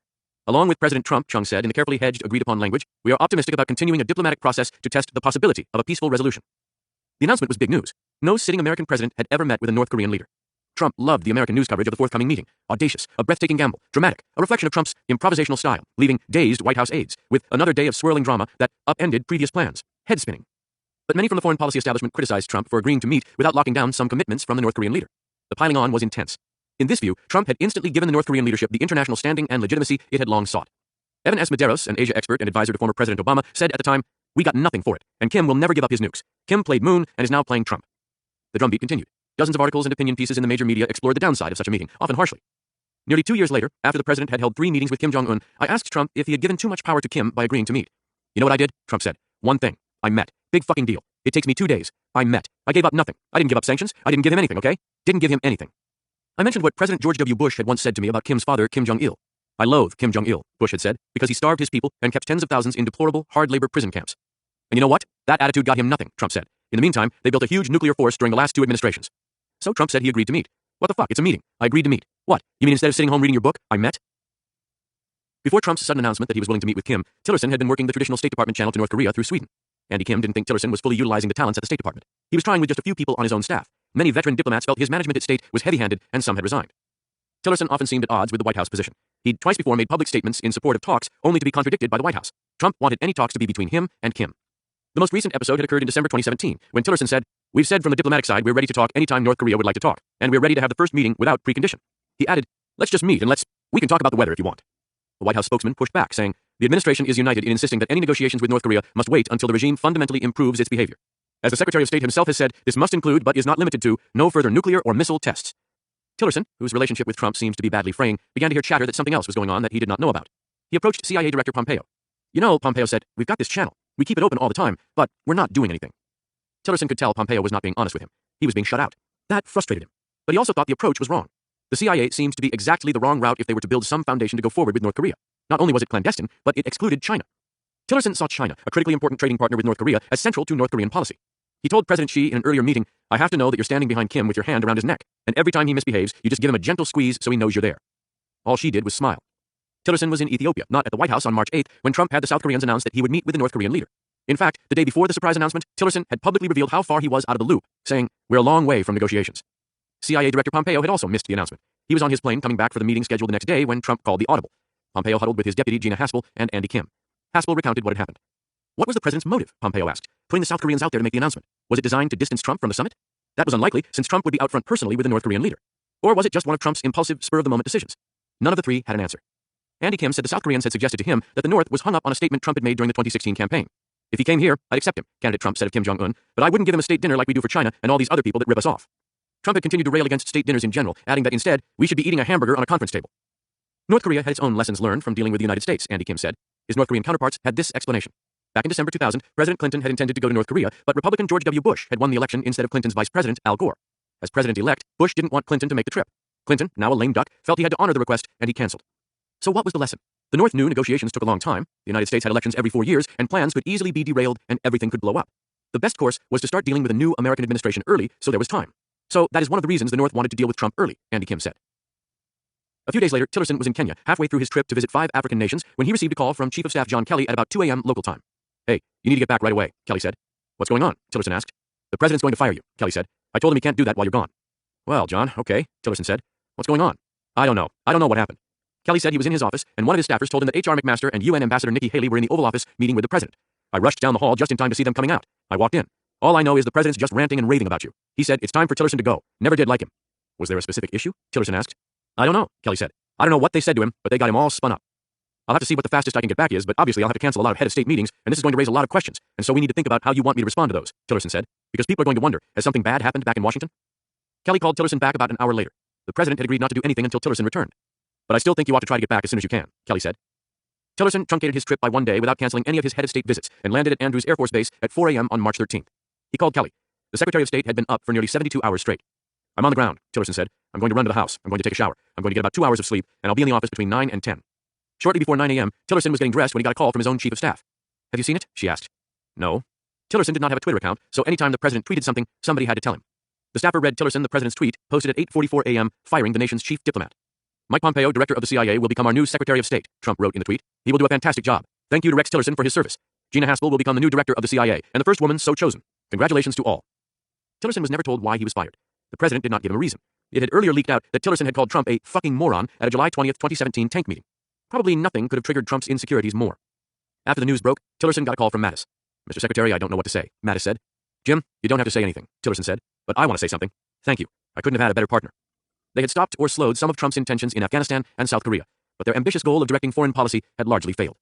"Along with President Trump," Chung said in the carefully hedged, agreed-upon language, "we are optimistic about continuing a diplomatic process to test the possibility of a peaceful resolution." The announcement was big news. No sitting American president had ever met with a North Korean leader. Trump loved the American news coverage of the forthcoming meeting. Audacious, a breathtaking gamble, dramatic, a reflection of Trump's improvisational style, leaving dazed White House aides with another day of swirling drama that upended previous plans. Head-spinning. But many from the foreign policy establishment criticized Trump for agreeing to meet without locking down some commitments from the North Korean leader. The piling on was intense. In this view, Trump had instantly given the North Korean leadership the international standing and legitimacy it had long sought. Evan S. Medeiros, an Asia expert and advisor to former President Obama, said at the time, "We got nothing for it, and Kim will never give up his nukes. Kim played Moon and is now playing Trump." The drumbeat continued. Dozens of articles and opinion pieces in the major media explored the downside of such a meeting, often harshly. Nearly 2 years later, after the president had held 3 meetings with Kim Jong-un, I asked Trump if he had given too much power to Kim by agreeing to meet. "You know what I did?" Trump said. "One thing. I met. Big fucking deal. It takes me 2 days. I met. I gave up nothing. I didn't give up sanctions. I didn't give him anything, okay? Didn't give him anything." I mentioned what President George W. Bush had once said to me about Kim's father, Kim Jong-il. "I loathe Kim Jong-il," Bush had said, "because he starved his people and kept tens of thousands in deplorable, hard labor prison camps." "And you know what? That attitude got him nothing," Trump said. "In the meantime, they built a huge nuclear force during the last 2 administrations." So Trump said he agreed to meet. What the fuck? It's a meeting. I agreed to meet. What? You mean instead of sitting home reading your book, I met? Before Trump's sudden announcement that he was willing to meet with Kim, Tillerson had been working the traditional State Department channel to North Korea through Sweden. Andy Kim didn't think Tillerson was fully utilizing the talents at the State Department. He was trying with just a few people on his own staff. Many veteran diplomats felt his management at State was heavy-handed, and some had resigned. Tillerson often seemed at odds with the White House position. He'd twice before made public statements in support of talks, only to be contradicted by the White House. Trump wanted any talks to be between him and Kim. The most recent episode had occurred in December 2017, when Tillerson said, "We've said from the diplomatic side we're ready to talk anytime North Korea would like to talk, and we're ready to have the first meeting without precondition." He added, "Let's just meet and we can talk about the weather if you want." The White House spokesman pushed back, saying, "The administration is united in insisting that any negotiations with North Korea must wait until the regime fundamentally improves its behavior. As the Secretary of State himself has said, this must include, but is not limited to, no further nuclear or missile tests." Tillerson, whose relationship with Trump seems to be badly fraying, began to hear chatter that something else was going on that he did not know about. He approached CIA Director Pompeo. "You know," Pompeo said, "we've got this channel. We keep it open all the time, but we're not doing anything." Tillerson could tell Pompeo was not being honest with him. He was being shut out. That frustrated him. But he also thought the approach was wrong. The CIA seemed to be exactly the wrong route if they were to build some foundation to go forward with North Korea. Not only was it clandestine, but it excluded China. Tillerson saw China, a critically important trading partner with North Korea, as central to North Korean policy. He told President Xi in an earlier meeting, "I have to know that you're standing behind Kim with your hand around his neck, and every time he misbehaves, you just give him a gentle squeeze so he knows you're there." All she did was smile. Tillerson was in Ethiopia, not at the White House on March 8th, when Trump had the South Koreans announce that he would meet with the North Korean leader. In fact, the day before the surprise announcement, Tillerson had publicly revealed how far he was out of the loop, saying, "We're a long way from negotiations." CIA Director Pompeo had also missed the announcement. He was on his plane coming back for the meeting scheduled the next day when Trump called the audible. Pompeo huddled with his deputy Gina Haspel and Andy Kim. Haspel recounted what had happened. "What was the president's motive?" Pompeo asked, "putting the South Koreans out there to make the announcement. Was it designed to distance Trump from the summit? That was unlikely, since Trump would be out front personally with the North Korean leader. Or was it just one of Trump's impulsive, spur-of-the-moment decisions?" None of the three had an answer. Andy Kim said the South Koreans had suggested to him that the North was hung up on a statement Trump had made during the 2016 campaign. "If he came here, I'd accept him," candidate Trump said of Kim Jong-un, "but I wouldn't give him a state dinner like we do for China and all these other people that rip us off." Trump had continued to rail against state dinners in general, adding that instead, we should be eating a hamburger on a conference table. North Korea had its own lessons learned from dealing with the United States, Andy Kim said. His North Korean counterparts had this explanation. Back in December 2000, President Clinton had intended to go to North Korea, but Republican George W. Bush had won the election instead of Clinton's vice president, Al Gore. As president-elect, Bush didn't want Clinton to make the trip. Clinton, now a lame duck, felt he had to honor the request, and he canceled. So what was the lesson? The North knew negotiations took a long time, the United States had elections every 4 years, and plans could easily be derailed, and everything could blow up. The best course was to start dealing with a new American administration early, so there was time. So that is one of the reasons the North wanted to deal with Trump early, Andy Kim said. A few days later, Tillerson was in Kenya, halfway through his trip to visit 5 African nations, when he received a call from Chief of Staff John Kelly at about 2 a.m. local time. "Hey, you need to get back right away," Kelly said. "What's going on?" Tillerson asked. "The president's going to fire you," Kelly said. "I told him he can't do that while you're gone." Well, John, okay, Tillerson said. What's going on? I don't know. I don't know what happened. Kelly said he was in his office, and one of his staffers told him that H.R. McMaster and UN Ambassador Nikki Haley were in the Oval Office meeting with the president. I rushed down the hall just in time to see them coming out. I walked in. All I know is the president's just ranting and raving about you. He said it's time for Tillerson to go. Never did like him. Was there a specific issue? Tillerson asked. I don't know, Kelly said. I don't know what they said to him, but they got him all spun up. I'll have to see what the fastest I can get back is, but obviously I'll have to cancel a lot of head of state meetings, and this is going to raise a lot of questions, and so we need to think about how you want me to respond to those, Tillerson said, because people are going to wonder, has something bad happened back in Washington? Kelly called Tillerson back about an hour later. The president had agreed not to do anything until Tillerson returned. But I still think you ought to try to get back as soon as you can, Kelly said. Tillerson truncated his trip by one day without canceling any of his head of state visits and landed at Andrews Air Force Base at 4 a.m. on March 13th. He called Kelly. The Secretary of State had been up for nearly 72 hours straight. I'm on the ground, Tillerson said. I'm going to run to the house. I'm going to take a shower. I'm going to get about 2 hours of sleep, and I'll be in the office between 9 and 10. Shortly before 9 a.m., Tillerson was getting dressed when he got a call from his own chief of staff. Have you seen it? She asked. No. Tillerson did not have a Twitter account, so anytime the president tweeted something, somebody had to tell him. The staffer read Tillerson the president's tweet, posted at 8:44 a.m., firing the nation's chief diplomat. Mike Pompeo, director of the CIA, will become our new Secretary of State, Trump wrote in the tweet. He will do a fantastic job. Thank you to Rex Tillerson for his service. Gina Haspel will become the new director of the CIA, and the first woman so chosen. Congratulations to all. Tillerson was never told why he was fired. The president did not give him a reason. It had earlier leaked out that Tillerson had called Trump a fucking moron at a July 20th, 2017 tank meeting. Probably nothing could have triggered Trump's insecurities more. After the news broke, Tillerson got a call from Mattis. Mr. Secretary, I don't know what to say, Mattis said. Jim, you don't have to say anything, Tillerson said, but I want to say something. Thank you. I couldn't have had a better partner. They had stopped or slowed some of Trump's intentions in Afghanistan and South Korea, but their ambitious goal of directing foreign policy had largely failed.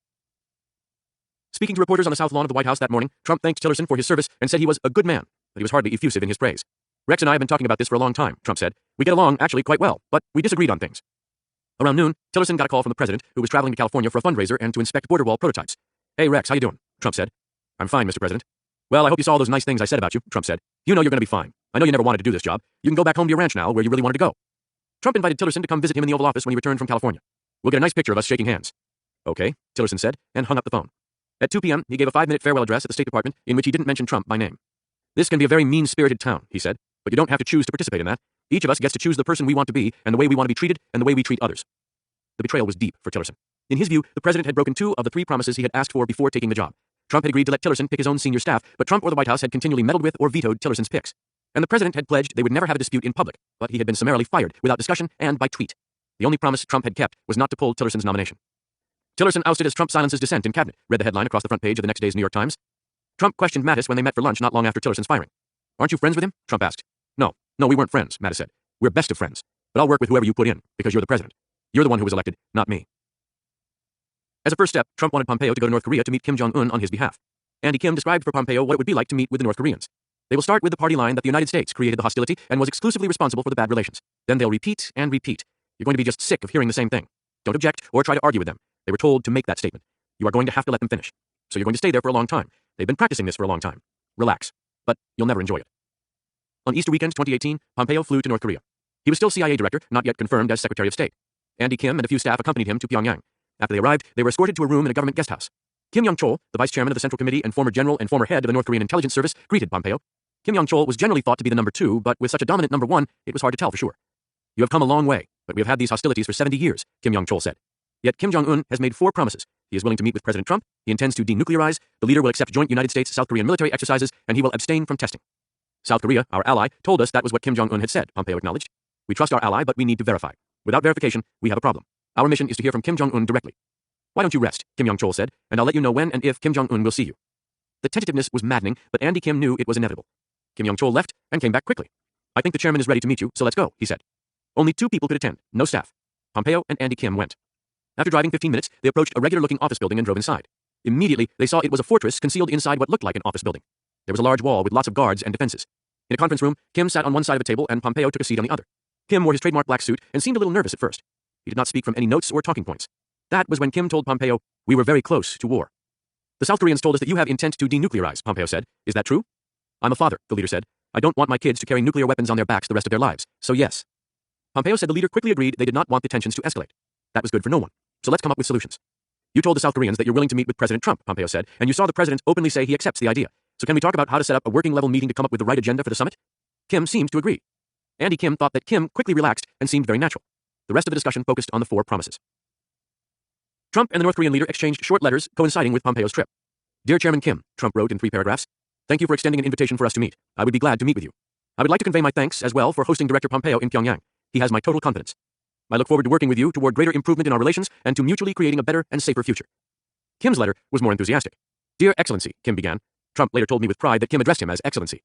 Speaking to reporters on the South Lawn of the White House that morning, Trump thanked Tillerson for his service and said he was a good man, but he was hardly effusive in his praise. Rex and I have been talking about this for a long time, Trump said. We get along actually quite well, but we disagreed on things. Around noon, Tillerson got a call from the president, who was traveling to California for a fundraiser and to inspect border wall prototypes. Hey Rex, how you doing? Trump said. I'm fine, Mr. President. Well, I hope you saw all those nice things I said about you, Trump said. You know you're going to be fine. I know you never wanted to do this job. You can go back home to your ranch now, where you really wanted to go. Trump invited Tillerson to come visit him in the Oval Office when he returned from California. We'll get a nice picture of us shaking hands. Okay, Tillerson said, and hung up the phone. At 2 p.m., he gave a 5-minute farewell address at the State Department in which he didn't mention Trump by name. This can be a very mean-spirited town, he said, but you don't have to choose to participate in that. Each of us gets to choose the person we want to be and the way we want to be treated and the way we treat others. The betrayal was deep for Tillerson. In his view, the president had broken 2 of the 3 promises he had asked for before taking the job. Trump had agreed to let Tillerson pick his own senior staff, but Trump or the White House had continually meddled with or vetoed Tillerson's picks. And the president had pledged they would never have a dispute in public, but he had been summarily fired without discussion and by tweet. The only promise Trump had kept was not to pull Tillerson's nomination. Tillerson ousted as Trump silences dissent in cabinet, read the headline across the front page of the next day's New York Times. Trump questioned Mattis when they met for lunch not long after Tillerson's firing. Aren't you friends with him? Trump asked. No, we weren't friends, Mattis said. We're best of friends, but I'll work with whoever you put in, because you're the president. You're the one who was elected, not me. As a first step, Trump wanted Pompeo to go to North Korea to meet Kim Jong-un on his behalf. Andy Kim described for Pompeo what it would be like to meet with the North Koreans. They will start with the party line that the United States created the hostility and was exclusively responsible for the bad relations. Then they'll repeat and repeat. You're going to be just sick of hearing the same thing. Don't object or try to argue with them. They were told to make that statement. You are going to have to let them finish. So you're going to stay there for a long time. They've been practicing this for a long time. Relax. But you'll never enjoy it. On Easter weekend 2018, Pompeo flew to North Korea. He was still CIA director, not yet confirmed as Secretary of State. Andy Kim and a few staff accompanied him to Pyongyang. After they arrived, they were escorted to a room in a government guest house. Kim Yong-chol, the vice chairman of the Central Committee and former general and former head of the North Korean intelligence service, greeted Pompeo. Kim Yong-chol was generally thought to be the number 2, but with such a dominant number 1, it was hard to tell for sure. You have come a long way, but we have had these hostilities for 70 years, Kim Yong-chol said. Yet Kim Jong-un has made 4 promises. He is willing to meet with President Trump, he intends to denuclearize, the leader will accept joint United States-South Korean military exercises, and he will abstain from testing. South Korea, our ally, told us that was what Kim Jong-un had said, Pompeo acknowledged. We trust our ally, but we need to verify. Without verification, we have a problem. Our mission is to hear from Kim Jong-un directly. Why don't you rest, Kim Yong-chol said, and I'll let you know when and if Kim Jong-un will see you. The tentativeness was maddening, but Andy Kim knew it was inevitable. Kim Yong-chol left and came back quickly. I think the chairman is ready to meet you, so let's go, he said. Only 2 people could attend, no staff. Pompeo and Andy Kim went. After driving 15 minutes, they approached a regular-looking office building and drove inside. Immediately, they saw it was a fortress concealed inside what looked like an office building. There was a large wall with lots of guards and defenses. In a conference room, Kim sat on one side of a table and Pompeo took a seat on the other. Kim wore his trademark black suit and seemed a little nervous at first. He did not speak from any notes or talking points. That was when Kim told Pompeo, "We were very close to war." "The South Koreans told us that you have intent to denuclearize," Pompeo said. "Is that true?" "I'm a father," the leader said. "I don't want my kids to carry nuclear weapons on their backs the rest of their lives, so yes." Pompeo said the leader quickly agreed they did not want the tensions to escalate. That was good for no one. So let's come up with solutions. You told the South Koreans that you're willing to meet with President Trump, Pompeo said, and you saw the president openly say he accepts the idea. So can we talk about how to set up a working-level meeting to come up with the right agenda for the summit? Kim seemed to agree. Andy Kim thought that Kim quickly relaxed and seemed very natural. The rest of the discussion focused on the 4 promises. Trump and the North Korean leader exchanged short letters coinciding with Pompeo's trip. "Dear Chairman Kim," Trump wrote in 3 paragraphs, "thank you for extending an invitation for us to meet. I would be glad to meet with you. I would like to convey my thanks as well for hosting Director Pompeo in Pyongyang. He has my total confidence. I look forward to working with you toward greater improvement in our relations and to mutually creating a better and safer future. Kim's letter was more enthusiastic. Dear Excellency, Kim began. Trump later told me with pride that Kim addressed him as Excellency.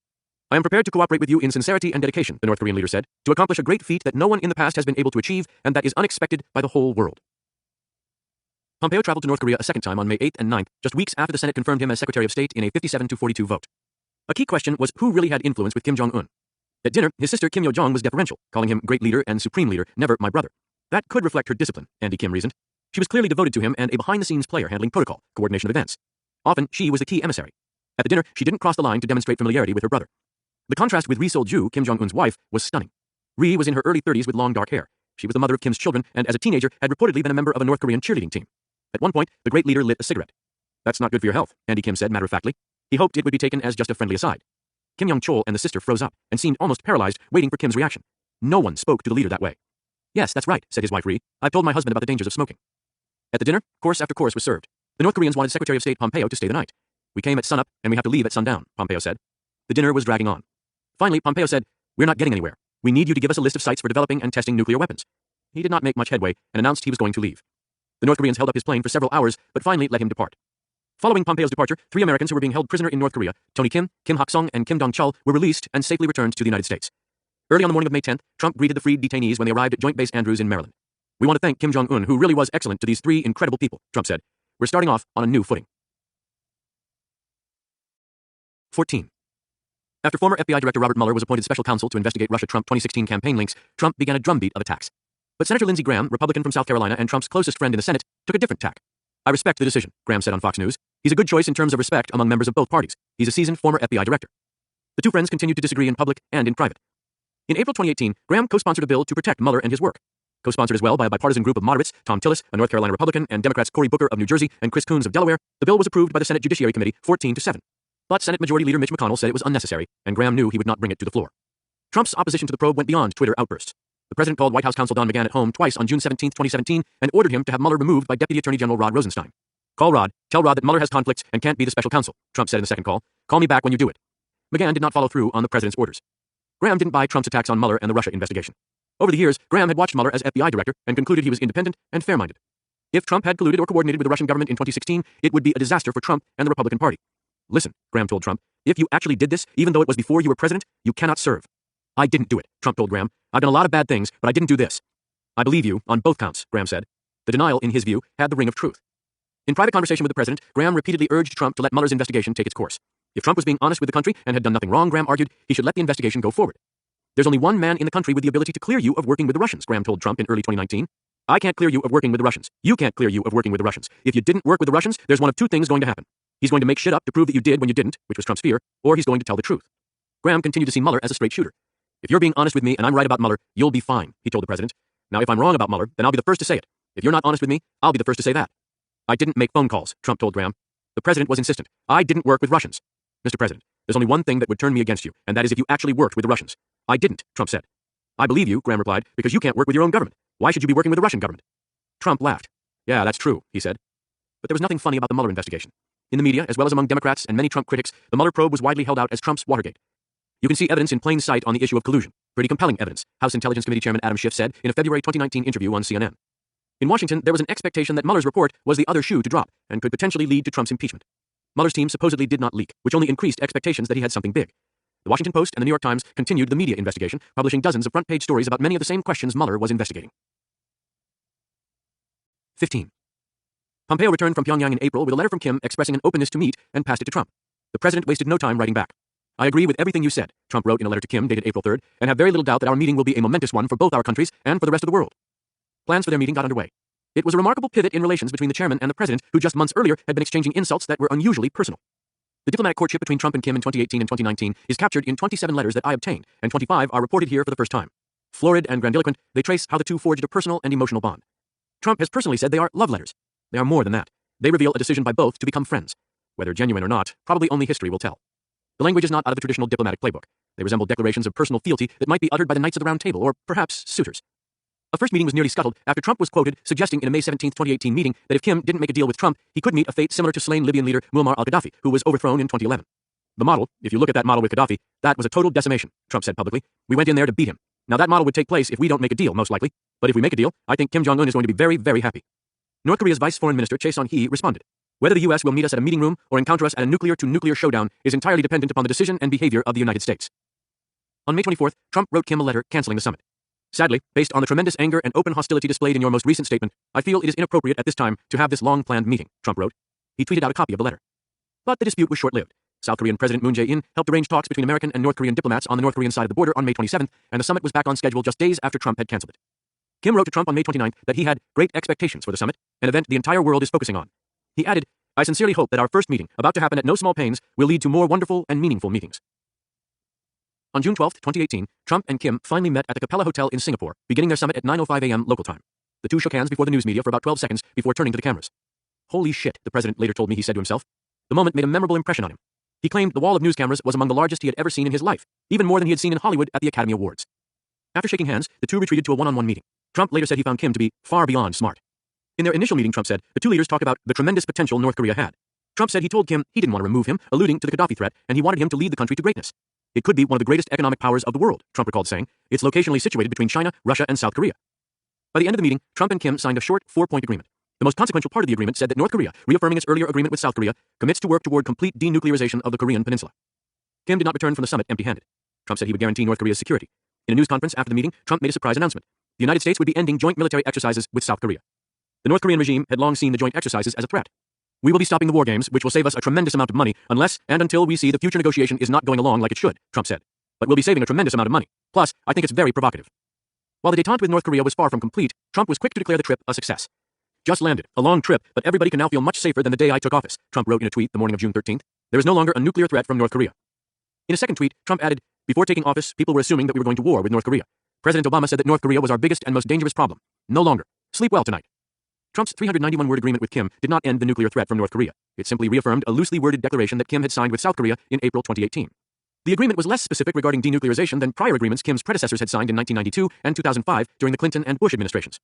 I am prepared to cooperate with you in sincerity and dedication, the North Korean leader said, to accomplish a great feat that no one in the past has been able to achieve and that is unexpected by the whole world. Pompeo traveled to North Korea a second time on May 8th and 9th, just weeks after the Senate confirmed him as Secretary of State in a 57-42 vote. A key question was who really had influence with Kim Jong-un. At dinner, his sister Kim Yo-jong was deferential, calling him great leader and supreme leader, never my brother. That could reflect her discipline, Andy Kim reasoned. She was clearly devoted to him and a behind-the-scenes player handling protocol, coordination of events. Often, she was the key emissary. At the dinner, she didn't cross the line to demonstrate familiarity with her brother. The contrast with Ri Sol-ju, Kim Jong-un's wife, was stunning. Ri was in her early 30s with long dark hair. She was the mother of Kim's children and as a teenager had reportedly been a member of a North Korean cheerleading team. At one point, the great leader lit a cigarette. That's not good for your health, Andy Kim said matter-of-factly. He hoped it would be taken as just a friendly aside. Kim Young-chol and the sister froze up and seemed almost paralyzed, waiting for Kim's reaction. No one spoke to the leader that way. Yes, that's right, said his wife Ri. I've told my husband about the dangers of smoking. At the dinner, course after course was served. The North Koreans wanted Secretary of State Pompeo to stay the night. We came at sunup, and we have to leave at sundown, Pompeo said. The dinner was dragging on. Finally, Pompeo said, we're not getting anywhere. We need you to give us a list of sites for developing and testing nuclear weapons. He did not make much headway and announced he was going to leave. The North Koreans held up his plane for several hours, but finally let him depart. Following Pompeo's departure, 3 Americans who were being held prisoner in North Korea, Tony Kim, Kim Hak-sung, and Kim Dong-chul, were released and safely returned to the United States. Early on the morning of May 10th, Trump greeted the freed detainees when they arrived at Joint Base Andrews in Maryland. We want to thank Kim Jong-un, who really was excellent to these 3 incredible people, Trump said. We're starting off on a new footing. 14. After former FBI Director Robert Mueller was appointed special counsel to investigate Russia-Trump 2016 campaign links, Trump began a drumbeat of attacks. But Senator Lindsey Graham, Republican from South Carolina and Trump's closest friend in the Senate, took a different tack. I respect the decision, Graham said on Fox News. He's a good choice in terms of respect among members of both parties. He's a seasoned former FBI director. The 2 friends continued to disagree in public and in private. In April 2018, Graham co-sponsored a bill to protect Mueller and his work. Co-sponsored as well by a bipartisan group of moderates, Tom Tillis, a North Carolina Republican, and Democrats Cory Booker of New Jersey and Chris Coons of Delaware, the bill was approved by the Senate Judiciary Committee 14-7. But Senate Majority Leader Mitch McConnell said it was unnecessary, and Graham knew he would not bring it to the floor. Trump's opposition to the probe went beyond Twitter outbursts. The president called White House counsel Don McGahn at home twice on June 17, 2017, and ordered him to have Mueller removed by Deputy Attorney General Rod Rosenstein. Call Rod, tell Rod that Mueller has conflicts and can't be the special counsel, Trump said in the second call. Call me back when you do it. McGahn did not follow through on the president's orders. Graham didn't buy Trump's attacks on Mueller and the Russia investigation. Over the years, Graham had watched Mueller as FBI director and concluded he was independent and fair-minded. If Trump had colluded or coordinated with the Russian government in 2016, it would be a disaster for Trump and the Republican Party. Listen, Graham told Trump, if you actually did this, even though it was before you were president, you cannot serve. I didn't do it, Trump told Graham. I've done a lot of bad things, but I didn't do this. I believe you on both counts, Graham said. The denial, in his view, had the ring of truth. In private conversation with the president, Graham repeatedly urged Trump to let Mueller's investigation take its course. If Trump was being honest with the country and had done nothing wrong, Graham argued, he should let the investigation go forward. There's only one man in the country with the ability to clear you of working with the Russians, Graham told Trump in early 2019. I can't clear you of working with the Russians. You can't clear you of working with the Russians. If you didn't work with the Russians, there's one of 2 things going to happen. He's going to make shit up to prove that you did when you didn't, which was Trump's fear, or he's going to tell the truth. Graham continued to see Mueller as a straight shooter. If you're being honest with me and I'm right about Mueller, you'll be fine, he told the president. Now, if I'm wrong about Mueller, then I'll be the first to say it. If you're not honest with me, I'll be the first to say that. I didn't make phone calls, Trump told Graham. The president was insistent. I didn't work with Russians. Mr. President, there's only one thing that would turn me against you, and that is if you actually worked with the Russians. I didn't, Trump said. I believe you, Graham replied, because you can't work with your own government. Why should you be working with the Russian government? Trump laughed. Yeah, that's true, he said. But there was nothing funny about the Mueller investigation. In the media, as well as among Democrats and many Trump critics, the Mueller probe was widely held out as Trump's Watergate. You can see evidence in plain sight on the issue of collusion. Pretty compelling evidence, House Intelligence Committee Chairman Adam Schiff said in a February 2019 interview on CNN. In Washington, there was an expectation that Mueller's report was the other shoe to drop and could potentially lead to Trump's impeachment. Mueller's team supposedly did not leak, which only increased expectations that he had something big. The Washington Post and the New York Times continued the media investigation, publishing dozens of front-page stories about many of the same questions Mueller was investigating. 15. Pompeo returned from Pyongyang in April with a letter from Kim expressing an openness to meet and passed it to Trump. The president wasted no time writing back. I agree with everything you said, Trump wrote in a letter to Kim dated April 3rd, and have very little doubt that our meeting will be a momentous one for both our countries and for the rest of the world. Plans for their meeting got underway. It was a remarkable pivot in relations between the chairman and the president, who just months earlier had been exchanging insults that were unusually personal. The diplomatic courtship between Trump and Kim in 2018 and 2019 is captured in 27 letters that I obtained, and 25 are reported here for the first time. Florid and grandiloquent, they trace how the two forged a personal and emotional bond. Trump has personally said they are love letters. They are more than that. They reveal a decision by both to become friends. Whether genuine or not, probably only history will tell. The language is not out of the traditional diplomatic playbook. They resemble declarations of personal fealty that might be uttered by the Knights of the Round Table, or perhaps suitors. A first meeting was nearly scuttled after Trump was quoted suggesting in a May 17, 2018 meeting that if Kim didn't make a deal with Trump, he could meet a fate similar to slain Libyan leader Muammar al-Gaddafi, who was overthrown in 2011. The model, if you look at that model with Gaddafi, that was a total decimation, Trump said publicly. We went in there to beat him. Now that model would take place if we don't make a deal, most likely. But if we make a deal, I think Kim Jong-un is going to be very, very happy. North Korea's Vice Foreign Minister Chae Son-hee responded. Whether the U.S. will meet us at a meeting room or encounter us at a nuclear-to-nuclear showdown is entirely dependent upon the decision and behavior of the United States. On May 24th, Trump wrote Kim a letter canceling the summit. Sadly, based on the tremendous anger and open hostility displayed in your most recent statement, I feel it is inappropriate at this time to have this long-planned meeting, Trump wrote. He tweeted out a copy of the letter. But the dispute was short-lived. South Korean President Moon Jae-in helped arrange talks between American and North Korean diplomats on the North Korean side of the border on May 27th, and the summit was back on schedule just days after Trump had canceled it. Kim wrote to Trump on May 29th that he had great expectations for the summit, an event the entire world is focusing on. He added, I sincerely hope that our first meeting, about to happen at no small pains, will lead to more wonderful and meaningful meetings. On June 12, 2018, Trump and Kim finally met at the Capella Hotel in Singapore, beginning their summit at 9:05 a.m. local time. The two shook hands before the news media for about 12 seconds before turning to the cameras. Holy shit, the president later told me he said to himself. The moment made a memorable impression on him. He claimed the wall of news cameras was among the largest he had ever seen in his life, even more than he had seen in Hollywood at the Academy Awards. After shaking hands, the two retreated to a one-on-one meeting. Trump later said he found Kim to be far beyond smart. In their initial meeting, Trump said, the two leaders talked about the tremendous potential North Korea had. Trump said he told Kim he didn't want to remove him, alluding to the Gaddafi threat, and he wanted him to lead the country to greatness. It could be one of the greatest economic powers of the world, Trump recalled saying. It's locationally situated between China, Russia, and South Korea. By the end of the meeting, Trump and Kim signed a short 4-point agreement. The most consequential part of the agreement said that North Korea, reaffirming its earlier agreement with South Korea, commits to work toward complete denuclearization of the Korean peninsula. Kim did not return from the summit empty-handed. Trump said he would guarantee North Korea's security. In a news conference after the meeting, Trump made a surprise announcement. The United States would be ending joint military exercises with South Korea. The North Korean regime had long seen the joint exercises as a threat. We will be stopping the war games, which will save us a tremendous amount of money, unless and until we see the future negotiation is not going along like it should, Trump said. But we'll be saving a tremendous amount of money. Plus, I think it's very provocative. While the détente with North Korea was far from complete, Trump was quick to declare the trip a success. Just landed. A long trip, but everybody can now feel much safer than the day I took office, Trump wrote in a tweet the morning of June 13th. There is no longer a nuclear threat from North Korea. In a second tweet, Trump added, before taking office, people were assuming that we were going to war with North Korea. President Obama said that North Korea was our biggest and most dangerous problem. No longer. Sleep well tonight. Trump's 391-word agreement with Kim did not end the nuclear threat from North Korea. It simply reaffirmed a loosely worded declaration that Kim had signed with South Korea in April 2018. The agreement was less specific regarding denuclearization than prior agreements Kim's predecessors had signed in 1992 and 2005 during the Clinton and Bush administrations.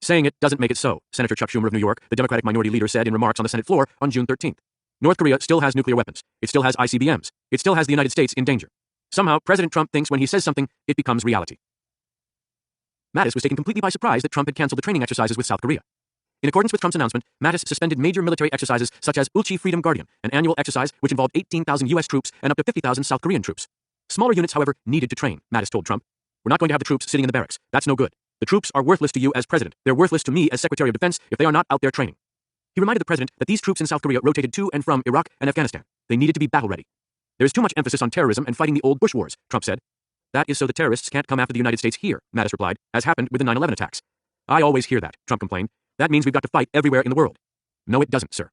Saying it doesn't make it so, Senator Chuck Schumer of New York, the Democratic minority leader, said in remarks on the Senate floor on June 13th. North Korea still has nuclear weapons. It still has ICBMs. It still has the United States in danger. Somehow, President Trump thinks when he says something, it becomes reality. Mattis was taken completely by surprise that Trump had canceled the training exercises with South Korea. In accordance with Trump's announcement, Mattis suspended major military exercises such as Ulchi Freedom Guardian, an annual exercise which involved 18,000 U.S. troops and up to 50,000 South Korean troops. Smaller units, however, needed to train, Mattis told Trump. We're not going to have the troops sitting in the barracks. That's no good. The troops are worthless to you as president. They're worthless to me as Secretary of Defense if they are not out there training. He reminded the president that these troops in South Korea rotated to and from Iraq and Afghanistan. They needed to be battle-ready. There is too much emphasis on terrorism and fighting the old Bush wars, Trump said. That is so the terrorists can't come after the United States here, Mattis replied, as happened with the 9/11 attacks. I always hear that, Trump complained. That means we've got to fight everywhere in the world. No, it doesn't, sir.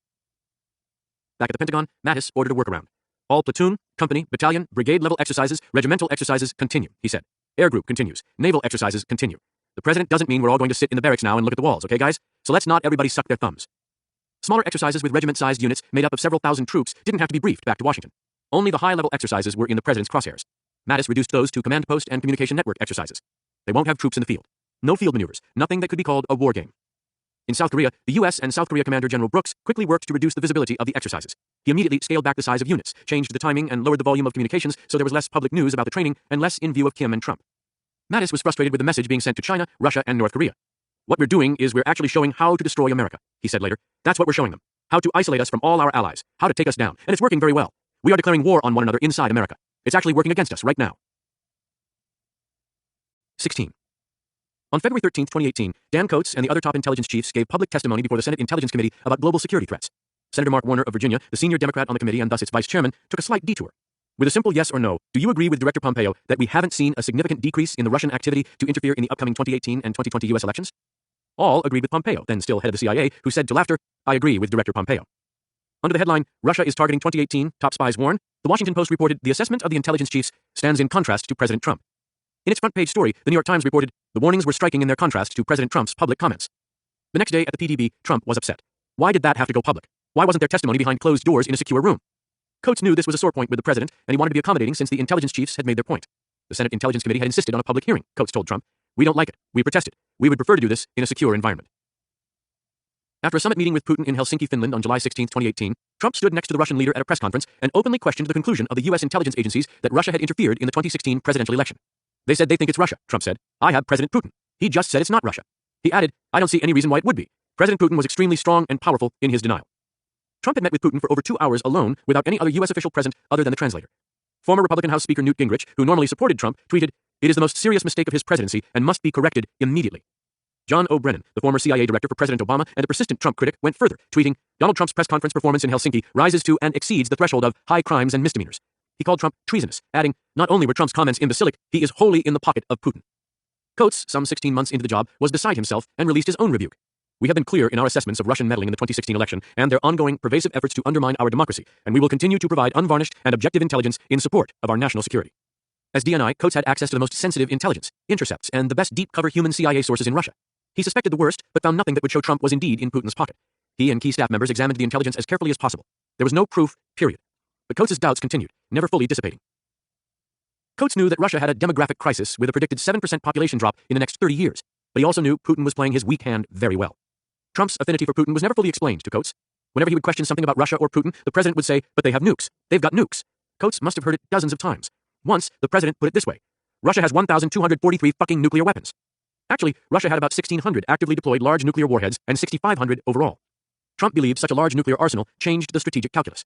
Back at the Pentagon, Mattis ordered a workaround. All platoon, company, battalion, brigade-level exercises, regimental exercises continue, he said. Air group continues. Naval exercises continue. The president doesn't mean we're all going to sit in the barracks now and look at the walls, okay, guys? So let's not everybody suck their thumbs. Smaller exercises with regiment-sized units made up of several thousand troops didn't have to be briefed back to Washington. Only the high-level exercises were in the president's crosshairs. Mattis reduced those to command post and communication network exercises. They won't have troops in the field. No field maneuvers, nothing that could be called a war game. In South Korea, the U.S. and South Korea Commander General Brooks quickly worked to reduce the visibility of the exercises. He immediately scaled back the size of units, changed the timing, and lowered the volume of communications so there was less public news about the training and less in view of Kim and Trump. Mattis was frustrated with the message being sent to China, Russia, and North Korea. What we're doing is we're actually showing how to destroy America, he said later. That's what we're showing them. How to isolate us from all our allies. How to take us down. And it's working very well. We are declaring war on one another inside America. It's actually working against us right now. 16. On February 13, 2018, Dan Coats and the other top intelligence chiefs gave public testimony before the Senate Intelligence Committee about global security threats. Senator Mark Warner of Virginia, the senior Democrat on the committee and thus its vice chairman, took a slight detour. With a simple yes or no, do you agree with Director Pompeo that we haven't seen a significant decrease in the Russian activity to interfere in the upcoming 2018 and 2020 U.S. elections? All agreed with Pompeo, then still head of the CIA, who said to laughter, I agree with Director Pompeo. Under the headline, Russia is targeting 2018, top spies warn, the Washington Post reported the assessment of the intelligence chiefs stands in contrast to President Trump. In its front-page story, the New York Times reported the warnings were striking in their contrast to President Trump's public comments. The next day at the PDB, Trump was upset. Why did that have to go public? Why wasn't there testimony behind closed doors in a secure room? Coates knew this was a sore point with the president, and he wanted to be accommodating since the intelligence chiefs had made their point. The Senate Intelligence Committee had insisted on a public hearing, Coates told Trump. We don't like it. We protested. We would prefer to do this in a secure environment. After a summit meeting with Putin in Helsinki, Finland on July 16, 2018, Trump stood next to the Russian leader at a press conference and openly questioned the conclusion of the U.S. intelligence agencies that Russia had interfered in the 2016 presidential election. They said they think it's Russia, Trump said. I have President Putin. He just said it's not Russia. He added, I don't see any reason why it would be. President Putin was extremely strong and powerful in his denial. Trump had met with Putin for over 2 hours alone without any other U.S. official present other than the translator. Former Republican House Speaker Newt Gingrich, who normally supported Trump, tweeted, "It is the most serious mistake of his presidency and must be corrected immediately." John O'Brien, the former CIA director for President Obama and a persistent Trump critic, went further, tweeting, "Donald Trump's press conference performance in Helsinki rises to and exceeds the threshold of high crimes and misdemeanors." He called Trump treasonous, adding, "Not only were Trump's comments imbecilic, he is wholly in the pocket of Putin." Coates, some 16 months into the job, was beside himself and released his own rebuke. "We have been clear in our assessments of Russian meddling in the 2016 election and their ongoing pervasive efforts to undermine our democracy, and we will continue to provide unvarnished and objective intelligence in support of our national security." As DNI, Coates had access to the most sensitive intelligence, intercepts, and the best deep-cover human CIA sources in Russia. He suspected the worst, but found nothing that would show Trump was indeed in Putin's pocket. He and key staff members examined the intelligence as carefully as possible. There was no proof, period. But Coates' doubts continued, never fully dissipating. Coates knew that Russia had a demographic crisis with a predicted 7% population drop in the next 30 years, but he also knew Putin was playing his weak hand very well. Trump's affinity for Putin was never fully explained to Coates. Whenever he would question something about Russia or Putin, the president would say, "But they have nukes. They've got nukes." Coates must have heard it dozens of times. Once, the president put it this way: Russia has 1,243 fucking nuclear weapons. Actually, Russia had about 1,600 actively deployed large nuclear warheads and 6,500 overall. Trump believed such a large nuclear arsenal changed the strategic calculus.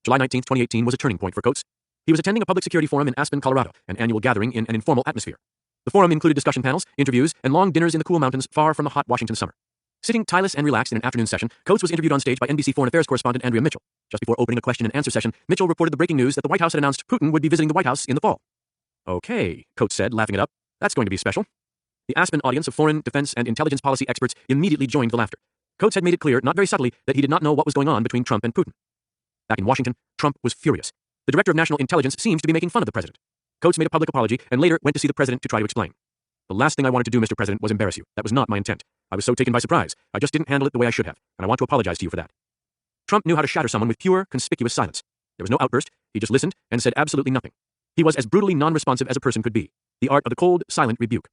July 19, 2018 was a turning point for Coates. He was attending a public security forum in Aspen, Colorado, an annual gathering in an informal atmosphere. The forum included discussion panels, interviews, and long dinners in the cool mountains far from the hot Washington summer. Sitting tireless and relaxed in an afternoon session, Coates was interviewed on stage by NBC Foreign Affairs correspondent Andrea Mitchell. Just before opening a question and answer session, Mitchell reported the breaking news that the White House had announced Putin would be visiting the White House in the fall. "Okay," Coates said, laughing it up. "That's going to be special." The Aspen audience of foreign, defense, and intelligence policy experts immediately joined the laughter. Coates had made it clear, not very subtly, that he did not know what was going on between Trump and Putin. Back in Washington, Trump was furious. The director of national intelligence seemed to be making fun of the president. Coates made a public apology and later went to see the president to try to explain. "The last thing I wanted to do, Mr. President, was embarrass you. That was not my intent. I was so taken by surprise. I just didn't handle it the way I should have, and I want to apologize to you for that." Trump knew how to shatter someone with pure, conspicuous silence. There was no outburst. He just listened and said absolutely nothing. He was as brutally non-responsive as a person could be. The art of the cold, silent rebuke.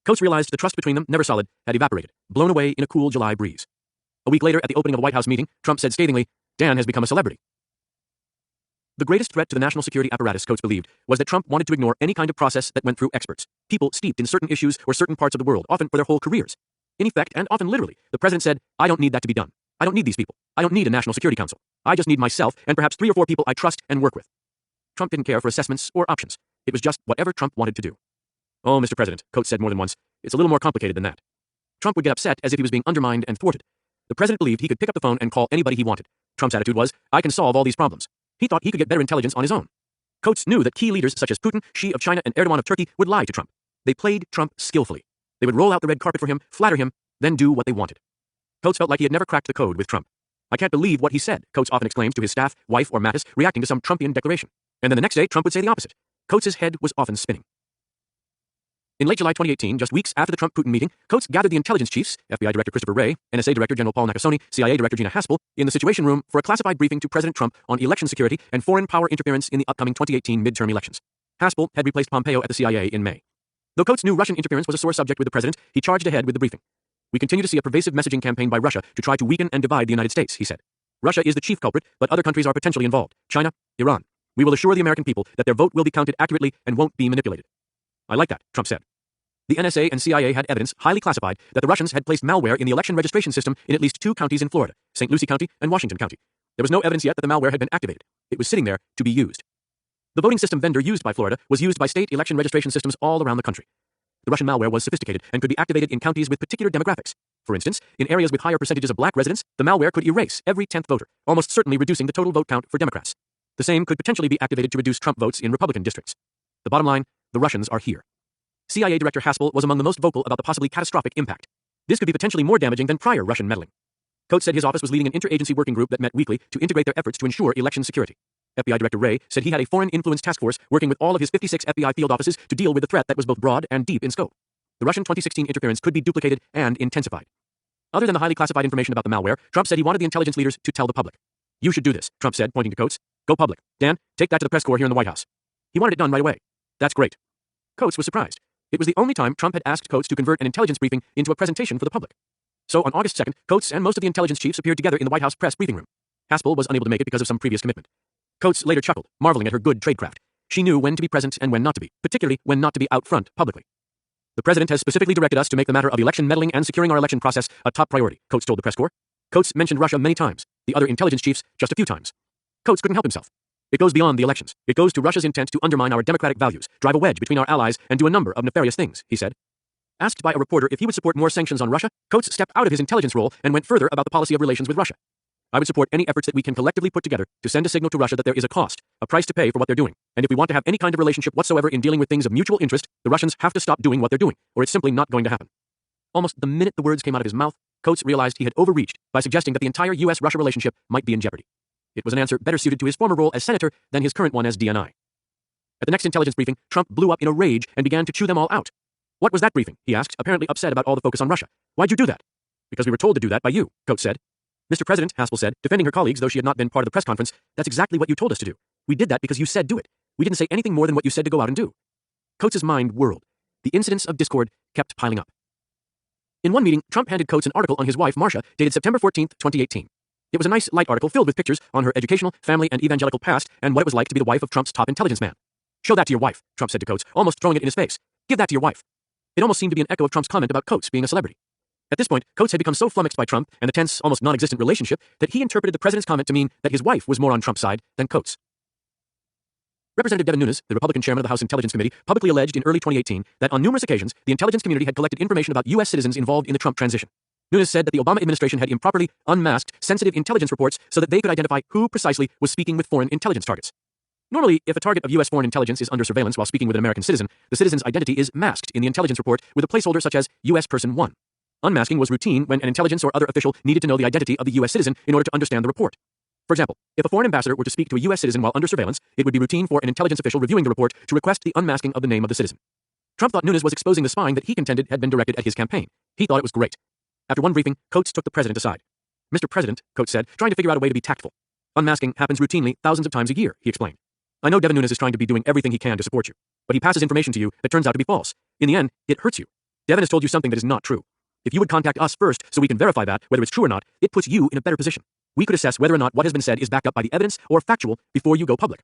Coates realized the trust between them, never solid, had evaporated, blown away in a cool July breeze. A week later, at the opening of a White House meeting, Trump said scathingly, "Dan has become a celebrity." The greatest threat to the national security apparatus, Coates believed, was that Trump wanted to ignore any kind of process that went through experts, people steeped in certain issues or certain parts of the world, often for their whole careers. In effect, and often literally, the president said, "I don't need that to be done. I don't need these people. I don't need a national security council. I just need myself and perhaps 3 or 4 people I trust and work with." Trump didn't care for assessments or options. It was just whatever Trump wanted to do. "Oh, Mr. President," Coates said more than once, "it's a little more complicated than that." Trump would get upset as if he was being undermined and thwarted. The president believed he could pick up the phone and call anybody he wanted. Trump's attitude was, "I can solve all these problems." He thought he could get better intelligence on his own. Coates knew that key leaders such as Putin, Xi of China, and Erdogan of Turkey would lie to Trump. They played Trump skillfully. They would roll out the red carpet for him, flatter him, then do what they wanted. Coates felt like he had never cracked the code with Trump. "I can't believe what he said," Coates often exclaimed to his staff, wife, or Mattis, reacting to some Trumpian declaration. And then the next day, Trump would say the opposite. Coates' head was often spinning. In late July 2018, just weeks after the Trump-Putin meeting, Coates gathered the intelligence chiefs, FBI Director Christopher Wray, NSA Director General Paul Nakasone, CIA Director Gina Haspel, in the Situation Room for a classified briefing to President Trump on election security and foreign power interference in the upcoming 2018 midterm elections. Haspel had replaced Pompeo at the CIA in May. Though Coates knew Russian interference was a sore subject with the president, he charged ahead with the briefing. "We continue to see a pervasive messaging campaign by Russia to try to weaken and divide the United States," he said. "Russia is the chief culprit, but other countries are potentially involved. China, Iran. We will assure the American people that their vote will be counted accurately and won't be manipulated." "I like that," Trump said. The NSA and CIA had evidence, highly classified, that the Russians had placed malware in the election registration system in at least 2 counties in Florida, St. Lucie County and Washington County. There was no evidence yet that the malware had been activated. It was sitting there to be used. The voting system vendor used by Florida was used by state election registration systems all around the country. The Russian malware was sophisticated and could be activated in counties with particular demographics. For instance, in areas with higher percentages of black residents, the malware could erase every 10th voter, almost certainly reducing the total vote count for Democrats. The same could potentially be activated to reduce Trump votes in Republican districts. The bottom line, the Russians are here. CIA Director Haspel was among the most vocal about the possibly catastrophic impact. This could be potentially more damaging than prior Russian meddling. Coates said his office was leading an interagency working group that met weekly to integrate their efforts to ensure election security. FBI Director Wray said he had a foreign influence task force working with all of his 56 FBI field offices to deal with the threat that was both broad and deep in scope. The Russian 2016 interference could be duplicated and intensified. Other than the highly classified information about the malware, Trump said he wanted the intelligence leaders to tell the public. "You should do this," Trump said, pointing to Coates. "Go public. Dan, take that to the press corps here in the White House." He wanted it done right away. "That's great." Coates was surprised. It was the only time Trump had asked Coates to convert an intelligence briefing into a presentation for the public. So on August 2nd, Coates and most of the intelligence chiefs appeared together in the White House press briefing room. Haspel was unable to make it because of some previous commitment. Coates later chuckled, marveling at her good tradecraft. She knew when to be present and when not to be, particularly when not to be out front publicly. The president has specifically directed us to make the matter of election meddling and securing our election process a top priority, Coates told the press corps. Coates mentioned Russia many times, the other intelligence chiefs just a few times. Coates couldn't help himself. It goes beyond the elections. It goes to Russia's intent to undermine our democratic values, drive a wedge between our allies, and do a number of nefarious things, he said. Asked by a reporter if he would support more sanctions on Russia, Coates stepped out of his intelligence role and went further about the policy of relations with Russia. I would support any efforts that we can collectively put together to send a signal to Russia that there is a cost, a price to pay for what they're doing. And if we want to have any kind of relationship whatsoever in dealing with things of mutual interest, the Russians have to stop doing what they're doing, or it's simply not going to happen. Almost the minute the words came out of his mouth, Coates realized he had overreached by suggesting that the entire U.S.-Russia relationship might be in jeopardy. It was an answer better suited to his former role as senator than his current one as DNI. At the next intelligence briefing, Trump blew up in a rage and began to chew them all out. What was that briefing? He asked, apparently upset about all the focus on Russia. Why'd you do that? Because we were told to do that by you, Coates said. Mr. President, Haspel said, defending her colleagues though she had not been part of the press conference, that's exactly what you told us to do. We did that because you said do it. We didn't say anything more than what you said to go out and do. Coates's mind whirled. The incidents of discord kept piling up. In one meeting, Trump handed Coates an article on his wife, Marcia, dated September 14, 2018. It was a nice, light article filled with pictures on her educational, family, and evangelical past and what it was like to be the wife of Trump's top intelligence man. Show that to your wife, Trump said to Coates, almost throwing it in his face. Give that to your wife. It almost seemed to be an echo of Trump's comment about Coates being a celebrity. At this point, Coates had become so flummoxed by Trump and the tense, almost non-existent relationship that he interpreted the president's comment to mean that his wife was more on Trump's side than Coates. Representative Devin Nunes, the Republican chairman of the House Intelligence Committee, publicly alleged in early 2018 that on numerous occasions, the intelligence community had collected information about U.S. citizens involved in the Trump transition. Nunes said that the Obama administration had improperly unmasked sensitive intelligence reports so that they could identify who precisely was speaking with foreign intelligence targets. Normally, if a target of U.S. foreign intelligence is under surveillance while speaking with an American citizen, the citizen's identity is masked in the intelligence report with a placeholder such as U.S. Person 1. Unmasking was routine when an intelligence or other official needed to know the identity of the U.S. citizen in order to understand the report. For example, if a foreign ambassador were to speak to a U.S. citizen while under surveillance, it would be routine for an intelligence official reviewing the report to request the unmasking of the name of the citizen. Trump thought Nunes was exposing the spying that he contended had been directed at his campaign. He thought it was great. After one briefing, Coates took the president aside. Mr. President, Coates said, trying to figure out a way to be tactful. Unmasking happens routinely thousands of times a year, he explained. I know Devin Nunes is trying to be doing everything he can to support you, but he passes information to you that turns out to be false. In the end, it hurts you. Devin has told you something that is not true. If you would contact us first so we can verify that, whether it's true or not, it puts you in a better position. We could assess whether or not what has been said is backed up by the evidence or factual before you go public.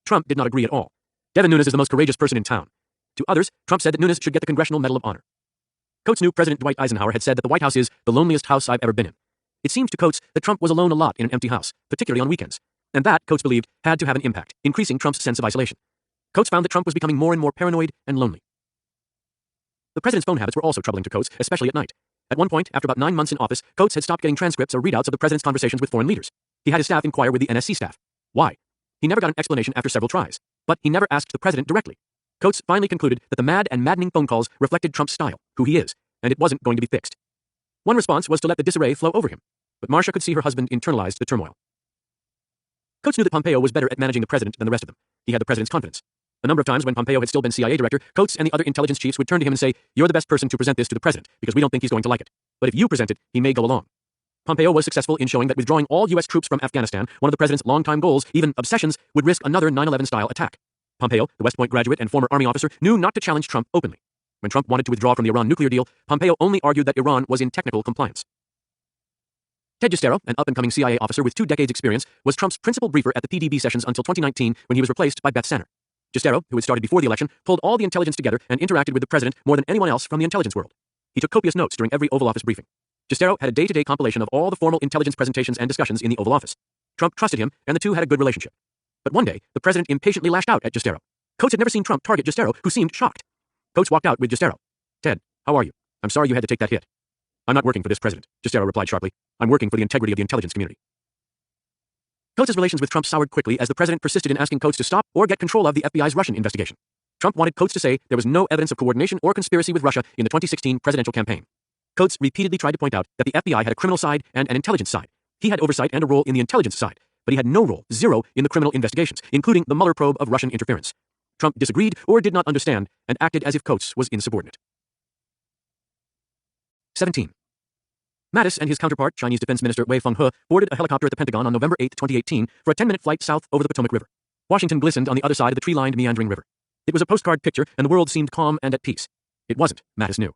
Trump did not agree at all. Devin Nunes is the most courageous person in town. To others, Trump said that Nunes should get the Congressional Medal of Honor. Coates knew President Dwight Eisenhower had said that the White House is the loneliest house I've ever been in. It seemed to Coates that Trump was alone a lot in an empty house, particularly on weekends. And that, Coates believed, had to have an impact, increasing Trump's sense of isolation. Coates found that Trump was becoming more and more paranoid and lonely. The president's phone habits were also troubling to Coates, especially at night. At one point, after about 9 months in office, Coates had stopped getting transcripts or readouts of the president's conversations with foreign leaders. He had his staff inquire with the NSC staff. Why? He never got an explanation after several tries. But he never asked the president directly. Coates finally concluded that the mad and maddening phone calls reflected Trump's style, who he is, and it wasn't going to be fixed. One response was to let the disarray flow over him. But Marcia could see her husband internalized the turmoil. Coates knew that Pompeo was better at managing the president than the rest of them. He had the president's confidence. A number of times when Pompeo had still been CIA director, Coates and the other intelligence chiefs would turn to him and say, "You're the best person to present this to the president, because we don't think he's going to like it. But if you present it, he may go along." Pompeo was successful in showing that withdrawing all U.S. troops from Afghanistan, one of the president's longtime goals, even obsessions, would risk another 9/11-style attack. Pompeo, the West Point graduate and former Army officer, knew not to challenge Trump openly. When Trump wanted to withdraw from the Iran nuclear deal, Pompeo only argued that Iran was in technical compliance. Ted Giustero, an up-and-coming CIA officer with 2 decades' experience, was Trump's principal briefer at the PDB sessions until 2019 when he was replaced by Beth Sanner. Giustero, who had started before the election, pulled all the intelligence together and interacted with the president more than anyone else from the intelligence world. He took copious notes during every Oval Office briefing. Giustero had a day-to-day compilation of all the formal intelligence presentations and discussions in the Oval Office. Trump trusted him, and the two had a good relationship. But one day, the president impatiently lashed out at Giustero. Coates had never seen Trump target Giustero, who seemed shocked. Coates walked out with Giustero. "Ted, how are you? I'm sorry you had to take that hit." "I'm not working for this president," Giustero replied sharply. "I'm working for the integrity of the intelligence community." Coates' relations with Trump soured quickly as the president persisted in asking Coates to stop or get control of the FBI's Russian investigation. Trump wanted Coates to say there was no evidence of coordination or conspiracy with Russia in the 2016 presidential campaign. Coates repeatedly tried to point out that the FBI had a criminal side and an intelligence side. He had oversight and a role in the intelligence side, but he had no role, zero, in the criminal investigations, including the Mueller probe of Russian interference. Trump disagreed or did not understand and acted as if Coates was insubordinate. 17. Mattis and his counterpart, Chinese Defense Minister Wei Fenghe, boarded a helicopter at the Pentagon on November 8, 2018, for a 10-minute flight south over the Potomac River. Washington glistened on the other side of the tree-lined, meandering river. It was a postcard picture, and the world seemed calm and at peace. It wasn't, Mattis knew.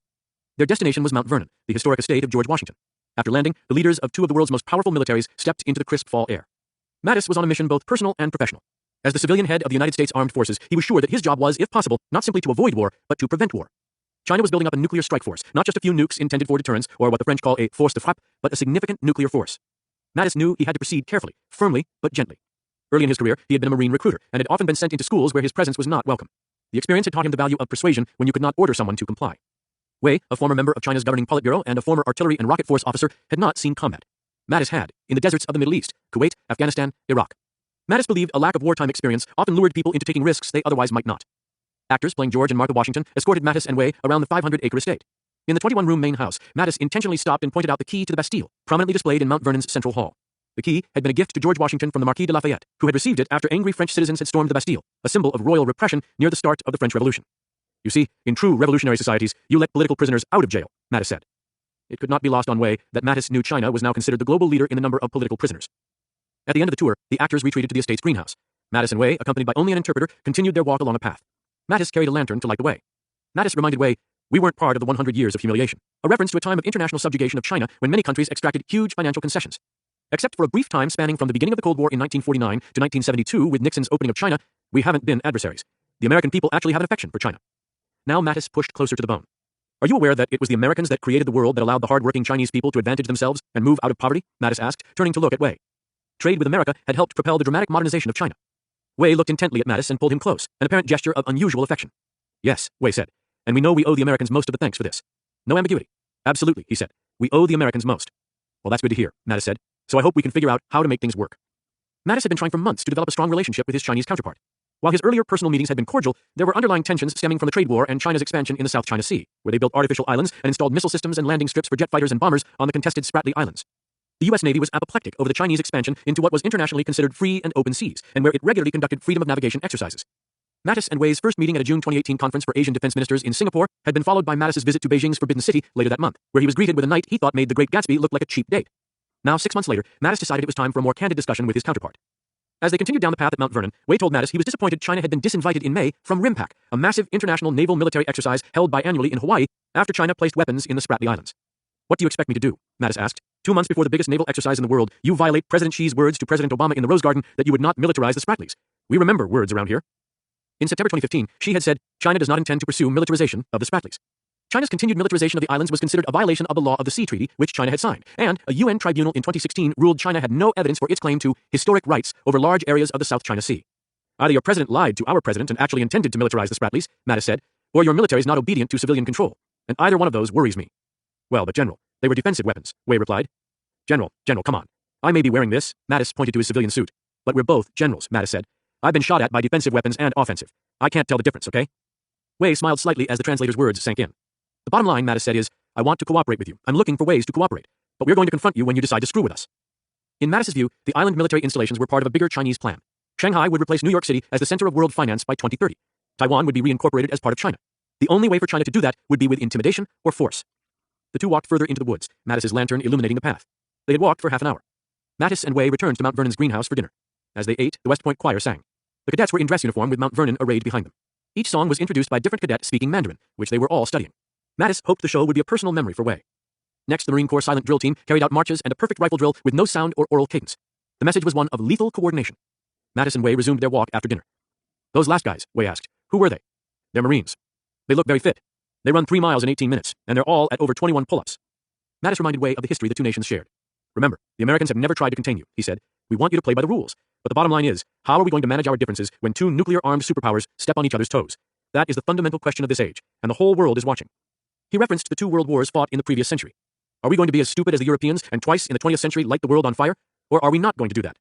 Their destination was Mount Vernon, the historic estate of George Washington. After landing, the leaders of two of the world's most powerful militaries stepped into the crisp fall air. Mattis was on a mission both personal and professional. As the civilian head of the United States Armed Forces, he was sure that his job was, if possible, not simply to avoid war, but to prevent war. China was building up a nuclear strike force, not just a few nukes intended for deterrence, or what the French call a force de frappe, but a significant nuclear force. Mattis knew he had to proceed carefully, firmly, but gently. Early in his career, he had been a Marine recruiter, and had often been sent into schools where his presence was not welcome. The experience had taught him the value of persuasion when you could not order someone to comply. Wei, a former member of China's governing Politburo and a former artillery and rocket force officer, had not seen combat. Mattis had, in the deserts of the Middle East, Kuwait, Afghanistan, Iraq. Mattis believed a lack of wartime experience often lured people into taking risks they otherwise might not. Actors playing George and Martha Washington escorted Mattis and Wei around the 500-acre estate. In the 21-room main house, Mattis intentionally stopped and pointed out the key to the Bastille, prominently displayed in Mount Vernon's central hall. The key had been a gift to George Washington from the Marquis de Lafayette, who had received it after angry French citizens had stormed the Bastille, a symbol of royal repression near the start of the French Revolution. You see, in true revolutionary societies, you let political prisoners out of jail, Mattis said. It could not be lost on Wei that Mattis knew China was now considered the global leader in the number of political prisoners. At the end of the tour, the actors retreated to the estate's greenhouse. Mattis and Wei, accompanied by only an interpreter, continued their walk along a path. Mattis carried a lantern to light the way. Mattis reminded Wei, "We weren't part of the 100 years of humiliation," a reference to a time of international subjugation of China when many countries extracted huge financial concessions. Except for a brief time spanning from the beginning of the Cold War in 1949 to 1972 with Nixon's opening of China, we haven't been adversaries. The American people actually have an affection for China. Now Mattis pushed closer to the bone. "Are you aware that it was the Americans that created the world that allowed the hard-working Chinese people to advantage themselves and move out of poverty?" Mattis asked, turning to look at Wei. Trade with America had helped propel the dramatic modernization of China. Wei looked intently at Mattis and pulled him close, an apparent gesture of unusual affection. "Yes," Wei said, "and we know we owe the Americans most of the thanks for this." No ambiguity. "Absolutely," he said. "We owe the Americans most." "Well, that's good to hear," Mattis said. "So I hope we can figure out how to make things work." Mattis had been trying for months to develop a strong relationship with his Chinese counterpart. While his earlier personal meetings had been cordial, there were underlying tensions stemming from the trade war and China's expansion in the South China Sea, where they built artificial islands and installed missile systems and landing strips for jet fighters and bombers on the contested Spratly Islands. The U.S. Navy was apoplectic over the Chinese expansion into what was internationally considered free and open seas, and where it regularly conducted freedom of navigation exercises. Mattis and Wei's first meeting at a June 2018 conference for Asian defense ministers in Singapore had been followed by Mattis's visit to Beijing's Forbidden City later that month, where he was greeted with a night he thought made The Great Gatsby look like a cheap date. Now, 6 months later, Mattis decided it was time for a more candid discussion with his counterpart. As they continued down the path at Mount Vernon, Wei told Mattis he was disappointed China had been disinvited in May from RIMPAC, a massive international naval military exercise held biannually in Hawaii after China placed weapons in the Spratly Islands. "What do you expect me to do?" Mattis asked. 2 months before the biggest naval exercise in the world, you violate President Xi's words to President Obama in the Rose Garden that you would not militarize the Spratlys. We remember words around here. In September 2015, Xi had said, China does not intend to pursue militarization of the Spratlys. China's continued militarization of the islands was considered a violation of the law of the sea treaty, which China had signed, and a UN tribunal in 2016 ruled China had no evidence for its claim to historic rights over large areas of the South China Sea. "Either your president lied to our president and actually intended to militarize the Spratlys," Mattis said, "or your military is not obedient to civilian control, and either one of those worries me." "Well, but General, they were defensive weapons," Wei replied. General, come on. I may be wearing this," Mattis pointed to his civilian suit, "but we're both generals," Mattis said. "I've been shot at by defensive weapons and offensive. I can't tell the difference, okay?" Wei smiled slightly as the translator's words sank in. "The bottom line," Mattis said, "is, I want to cooperate with you. I'm looking for ways to cooperate. But we're going to confront you when you decide to screw with us." In Mattis's view, the island military installations were part of a bigger Chinese plan. Shanghai would replace New York City as the center of world finance by 2030. Taiwan would be reincorporated as part of China. The only way for China to do that would be with intimidation or force. The two walked further into the woods, Mattis's lantern illuminating the path. They had walked for half an hour. Mattis and Wei returned to Mount Vernon's greenhouse for dinner. As they ate, the West Point choir sang. The cadets were in dress uniform with Mount Vernon arrayed behind them. Each song was introduced by a different cadet speaking Mandarin, which they were all studying. Mattis hoped the show would be a personal memory for Wei. Next, the Marine Corps silent drill team carried out marches and a perfect rifle drill with no sound or oral cadence. The message was one of lethal coordination. Mattis and Wei resumed their walk after dinner. "Those last guys," Wei asked, "who were they?" "They're Marines. They look very fit. They run 3 miles in 18 minutes, and they're all at over 21 pull-ups." Mattis reminded Wei of the history the two nations shared. "Remember, the Americans have never tried to contain you," he said. "We want you to play by the rules. But the bottom line is, how are we going to manage our differences when 2 nuclear-armed superpowers step on each other's toes? That is the fundamental question of this age, and the whole world is watching." He referenced the 2 world wars fought in the previous century. Are we going to be as stupid as the Europeans and twice in the 20th century light the world on fire? Or are we not going to do that?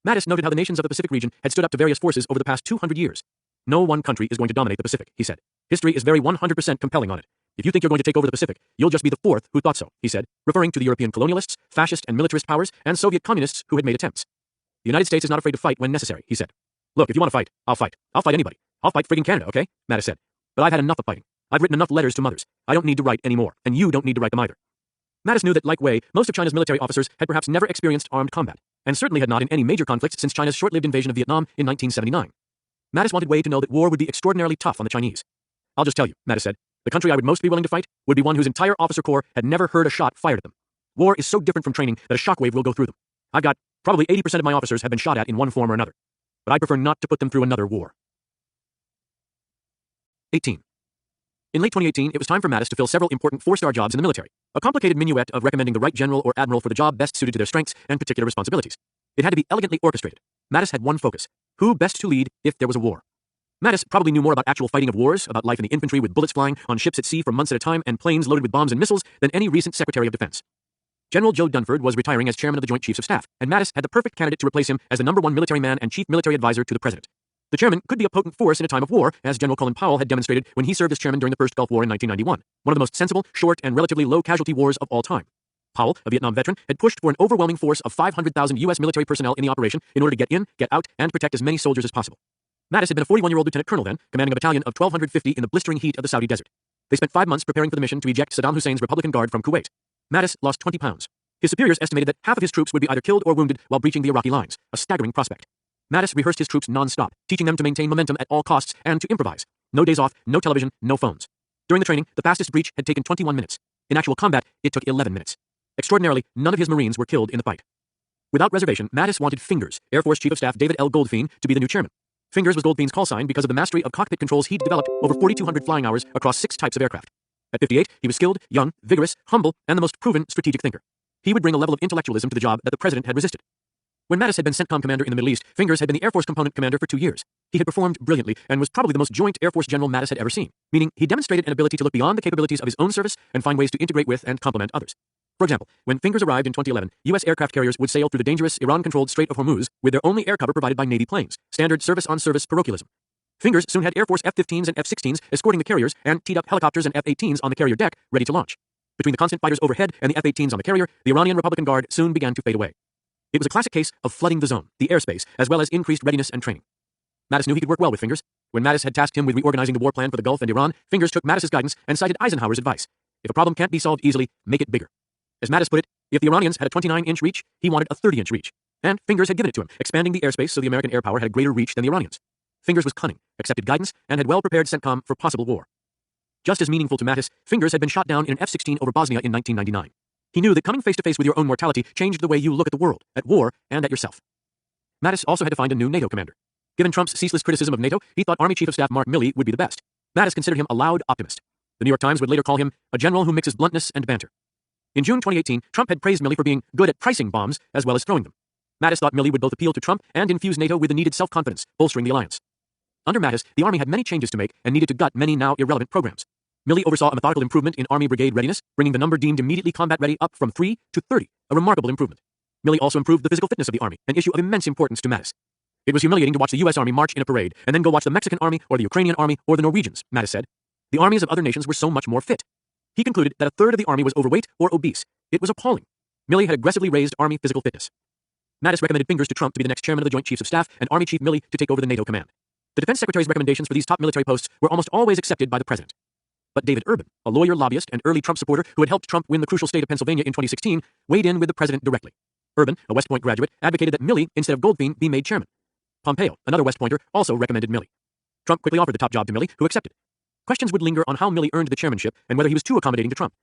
Mattis noted how the nations of the Pacific region had stood up to various forces over the past 200 years. "No one country is going to dominate the Pacific," he said. "History is very 100% compelling on it. If you think you're going to take over the Pacific, you'll just be the 4th who thought so," he said, referring to the European colonialists, fascist and militarist powers, and Soviet communists who had made attempts. "The United States is not afraid to fight when necessary," he said. "Look, if you want to fight, I'll fight. I'll fight anybody. I'll fight friggin' Canada, okay?" Mattis said. "But I've had enough of fighting. I've written enough letters to mothers. I don't need to write any more, and you don't need to write them either." Mattis knew that, like Wei, most of China's military officers had perhaps never experienced armed combat, and certainly had not in any major conflicts since China's short-lived invasion of Vietnam in 1979. Mattis wanted Wei to know that war would be extraordinarily tough on the Chinese. "I'll just tell you," Mattis said, The country I would most be willing to fight would be one whose entire officer corps had never heard a shot fired at them. War is so different from training that a shockwave will go through them. I've got probably 80% of my officers have been shot at in one form or another, but I prefer not to put them through another war. 18. In late 2018, it was time for Mattis to fill several important 4-star jobs in the military, a complicated minuet of recommending the right general or admiral for the job best suited to their strengths and particular responsibilities. It had to be elegantly orchestrated. Mattis had one focus: who best to lead if there was a war. Mattis probably knew more about actual fighting of wars, about life in the infantry with bullets flying on ships at sea for months at a time and planes loaded with bombs and missiles, than any recent Secretary of Defense. General Joe Dunford was retiring as chairman of the Joint Chiefs of Staff, and Mattis had the perfect candidate to replace him as the #1 military man and chief military advisor to the president. The chairman could be a potent force in a time of war, as General Colin Powell had demonstrated when he served as chairman during the First Gulf War in 1991, one of the most sensible, short, and relatively low-casualty wars of all time. Powell, a Vietnam veteran, had pushed for an overwhelming force of 500,000 U.S. military personnel in the operation in order to get in, get out, and protect as many soldiers as possible. Mattis had been a 41-year-old lieutenant colonel then, commanding a battalion of 1,250 in the blistering heat of the Saudi desert. They spent 5 months preparing for the mission to eject Saddam Hussein's Republican Guard from Kuwait. Mattis lost 20 pounds. His superiors estimated that half of his troops would be either killed or wounded while breaching the Iraqi lines, a staggering prospect. Mattis rehearsed his troops non-stop, teaching them to maintain momentum at all costs and to improvise. No days off, no television, no phones. During the training, the fastest breach had taken 21 minutes. In actual combat, it took 11 minutes. Extraordinarily, none of his Marines were killed in the fight. Without reservation, Mattis wanted Fingers, Air Force Chief of Staff David L. Goldfein, to be the new chairman. Fingers was Goldfein's call sign because of the mastery of cockpit controls he'd developed over 4,200 flying hours across 6 types of aircraft. At 58, he was skilled, young, vigorous, humble, and the most proven strategic thinker. He would bring a level of intellectualism to the job that the president had resisted. When Mattis had been CENTCOM commander in the Middle East, Fingers had been the Air Force component commander for 2 years. He had performed brilliantly and was probably the most joint Air Force general Mattis had ever seen, meaning he demonstrated an ability to look beyond the capabilities of his own service and find ways to integrate with and complement others. For example, when Fingers arrived in 2011, U.S. aircraft carriers would sail through the dangerous Iran-controlled Strait of Hormuz with their only air cover provided by Navy planes, standard service-on-service parochialism. Fingers soon had Air Force F-15s and F-16s escorting the carriers and teed up helicopters and F-18s on the carrier deck, ready to launch. Between the constant fighters overhead and the F-18s on the carrier, the Iranian Republican Guard soon began to fade away. It was a classic case of flooding the zone, the airspace, as well as increased readiness and training. Mattis knew he could work well with Fingers. When Mattis had tasked him with reorganizing the war plan for the Gulf and Iran, Fingers took Mattis's guidance and cited Eisenhower's advice: if a problem can't be solved easily, make it bigger. As Mattis put it, if the Iranians had a 29-inch reach, he wanted a 30-inch reach. And Fingers had given it to him, expanding the airspace so the American air power had a greater reach than the Iranians. Fingers was cunning, accepted guidance, and had well-prepared CENTCOM for possible war. Just as meaningful to Mattis, Fingers had been shot down in an F-16 over Bosnia in 1999. He knew that coming face-to-face with your own mortality changed the way you look at the world, at war, and at yourself. Mattis also had to find a new NATO commander. Given Trump's ceaseless criticism of NATO, he thought Army Chief of Staff Mark Milley would be the best. Mattis considered him a loud optimist. The New York Times would later call him a general who mixes bluntness and banter. In June 2018, Trump had praised Milley for being good at pricing bombs as well as throwing them. Mattis thought Milley would both appeal to Trump and infuse NATO with the needed self-confidence, bolstering the alliance. Under Mattis, the Army had many changes to make and needed to gut many now irrelevant programs. Milley oversaw a methodical improvement in Army brigade readiness, bringing the number deemed immediately combat-ready up from 3 to 30, a remarkable improvement. Milley also improved the physical fitness of the Army, an issue of immense importance to Mattis. It was humiliating to watch the U.S. Army march in a parade and then go watch the Mexican Army or the Ukrainian Army or the Norwegians, Mattis said. The armies of other nations were so much more fit. He concluded that a third of the Army was overweight or obese. It was appalling. Milley had aggressively raised Army physical fitness. Mattis recommended Fingers to Trump to be the next chairman of the Joint Chiefs of Staff and Army Chief Milley to take over the NATO command. The Defense Secretary's recommendations for these top military posts were almost always accepted by the president. But David Urban, a lawyer, lobbyist, and early Trump supporter who had helped Trump win the crucial state of Pennsylvania in 2016, weighed in with the president directly. Urban, a West Point graduate, advocated that Milley, instead of Goldfein, be made chairman. Pompeo, another West Pointer, also recommended Milley. Trump quickly offered the top job to Milley, who accepted. Questions would linger on how Milley earned the chairmanship and whether he was too accommodating to Trump.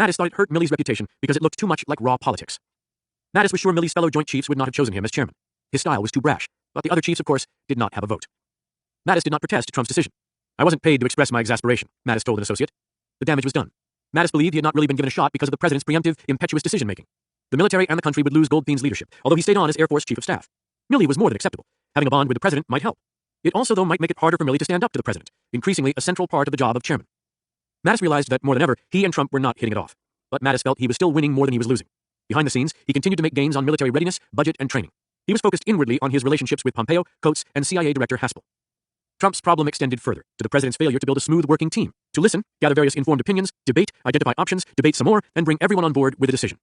Mattis thought it hurt Milley's reputation because it looked too much like raw politics. Mattis was sure Milley's fellow Joint Chiefs would not have chosen him as chairman. His style was too brash, but the other chiefs, of course, did not have a vote. Mattis did not protest Trump's decision. I wasn't paid to express my exasperation, Mattis told an associate. The damage was done. Mattis believed he had not really been given a shot because of the president's preemptive, impetuous decision-making. The military and the country would lose Goldfein's leadership, although he stayed on as Air Force Chief of Staff. Milley was more than acceptable. Having a bond with the president might help. It also, though, might make it harder for Milley to stand up to the president, increasingly a central part of the job of chairman. Mattis realized that more than ever, he and Trump were not hitting it off. But Mattis felt he was still winning more than he was losing. Behind the scenes, he continued to make gains on military readiness, budget, and training. He was focused inwardly on his relationships with Pompeo, Coates, and CIA Director Haspel. Trump's problem extended further, to the president's failure to build a smooth working team, to listen, gather various informed opinions, debate, identify options, debate some more, and bring everyone on board with a decision.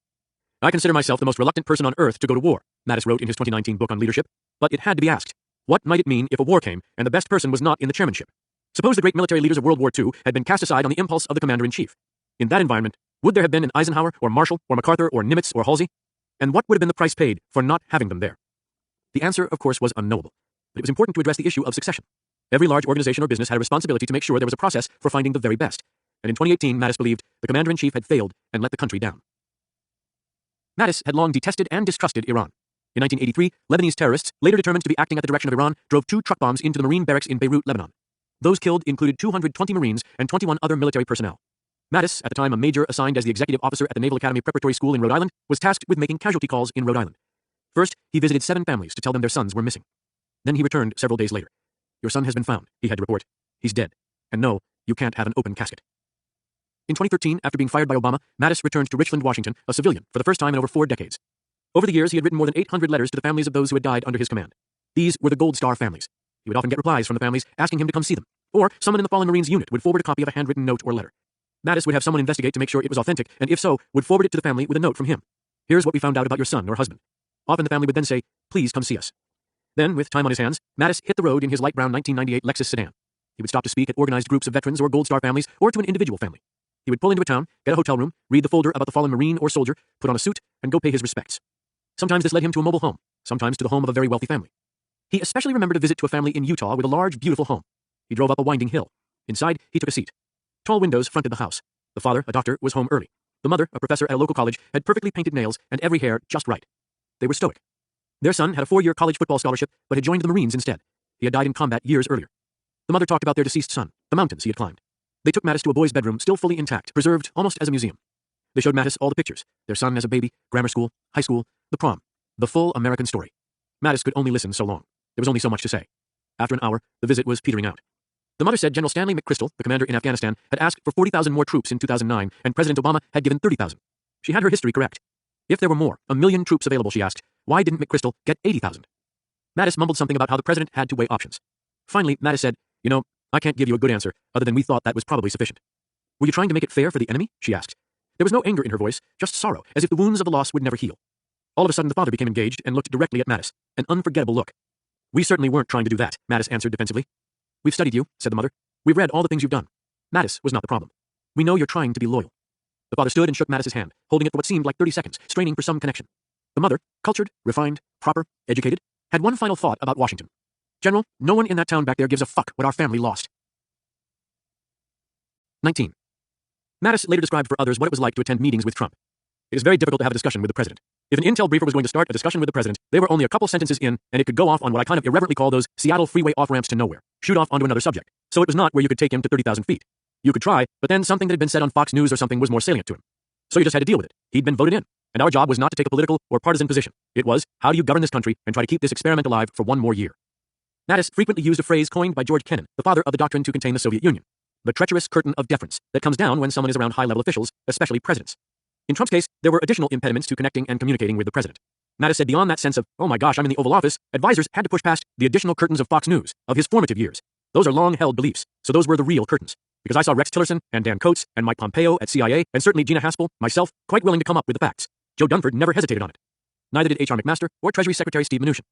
I consider myself the most reluctant person on earth to go to war, Mattis wrote in his 2019 book on leadership. But it had to be asked. What might it mean if a war came and the best person was not in the chairmanship? Suppose the great military leaders of World War II had been cast aside on the impulse of the commander-in-chief. In that environment, would there have been an Eisenhower or Marshall or MacArthur or Nimitz or Halsey? And what would have been the price paid for not having them there? The answer, of course, was unknowable. But it was important to address the issue of succession. Every large organization or business had a responsibility to make sure there was a process for finding the very best. and in 2018 Mattis believed the commander-in-chief had failed and let the country down. Mattis had long detested and distrusted Iran. In 1983, Lebanese terrorists, later determined to be acting at the direction of Iran, drove 2 truck bombs into the Marine barracks in Beirut, Lebanon. Those killed included 220 Marines and 21 other military personnel. Mattis, at the time a major assigned as the executive officer at the Naval Academy Preparatory School in Rhode Island, was tasked with making casualty calls in Rhode Island. First, he visited 7 families to tell them their sons were missing. Then he returned several days later. "Your son has been found," he had to report. "He's dead. And no, you can't have an open casket." In 2013, after being fired by Obama, Mattis returned to Richland, Washington, a civilian, for the first time in over 4 decades. Over the years, he had written more than 800 letters to the families of those who had died under his command. These were the Gold Star families. He would often get replies from the families asking him to come see them, or someone in the fallen Marines unit would forward a copy of a handwritten note or letter. Mattis would have someone investigate to make sure it was authentic, and if so, would forward it to the family with a note from him. "Here's what we found out about your son or husband." Often the family would then say, "Please come see us." Then, with time on his hands, Mattis hit the road in his light brown 1998 Lexus sedan. He would stop to speak at organized groups of veterans or Gold Star families, or to an individual family. He would pull into a town, get a hotel room, read the folder about the fallen Marine or soldier, put on a suit, and go pay his respects. Sometimes this led him to a mobile home, sometimes to the home of a very wealthy family. He especially remembered a visit to a family in Utah with a large, beautiful home. He drove up a winding hill. Inside, he took a seat. Tall windows fronted the house. The father, a doctor, was home early. The mother, a professor at a local college, had perfectly painted nails and every hair just right. They were stoic. Their son had a 4-year college football scholarship, but had joined the Marines instead. He had died in combat years earlier. The mother talked about their deceased son, the mountains he had climbed. They took Mattis to a boy's bedroom, still fully intact, preserved almost as a museum. They showed Mattis all the pictures, their son as a baby, grammar school, high school, the prom, the full American story. Mattis could only listen so long. There was only so much to say. After an hour, the visit was petering out. The mother said General Stanley McChrystal, the commander in Afghanistan, had asked for 40,000 more troops in 2009, and President Obama had given 30,000. She had her history correct. If there were more, 1 million troops available, she asked, why didn't McChrystal get 80,000? Mattis mumbled something about how the president had to weigh options. Finally, Mattis said, "You know, I can't give you a good answer, other than we thought that was probably sufficient." "Were you trying to make it fair for the enemy?" she asked. There was no anger in her voice, just sorrow, as if the wounds of the loss would never heal. All of a sudden, the father became engaged and looked directly at Mattis, an unforgettable look. "We certainly weren't trying to do that," Mattis answered defensively. "We've studied you," said the mother. "We've read all the things you've done." Mattis was not the problem. "We know you're trying to be loyal." The father stood and shook Mattis's hand, holding it for what seemed like 30 seconds, straining for some connection. The mother, cultured, refined, proper, educated, had one final thought about Washington. "General, no one in that town back there gives a fuck what our family lost." 19. Mattis later described for others what it was like to attend meetings with Trump. "It is very difficult to have a discussion with the president. If an intel briefer was going to start a discussion with the president, they were only a couple sentences in, and it could go off on what I kind of irreverently call those Seattle freeway off-ramps to nowhere, shoot off onto another subject. So it was not where you could take him to 30,000 feet. You could try, but then something that had been said on Fox News or something was more salient to him. So you just had to deal with it. He'd been voted in, and our job was not to take a political or partisan position. It was, how do you govern this country and try to keep this experiment alive for 1 more year?" Mattis frequently used a phrase coined by George Kennan, the father of the doctrine to contain the Soviet Union. The treacherous curtain of deference that comes down when someone is around high-level officials, especially presidents. In Trump's case, there were additional impediments to connecting and communicating with the president. Mattis said beyond that sense of, "Oh my gosh, I'm in the Oval Office," advisors had to push past the additional curtains of Fox News, of his formative years. Those are long-held beliefs, so those were the real curtains. Because I saw Rex Tillerson and Dan Coates and Mike Pompeo at CIA, and certainly Gina Haspel, myself, quite willing to come up with the facts. Joe Dunford never hesitated on it. Neither did H.R. McMaster or Treasury Secretary Steve Mnuchin.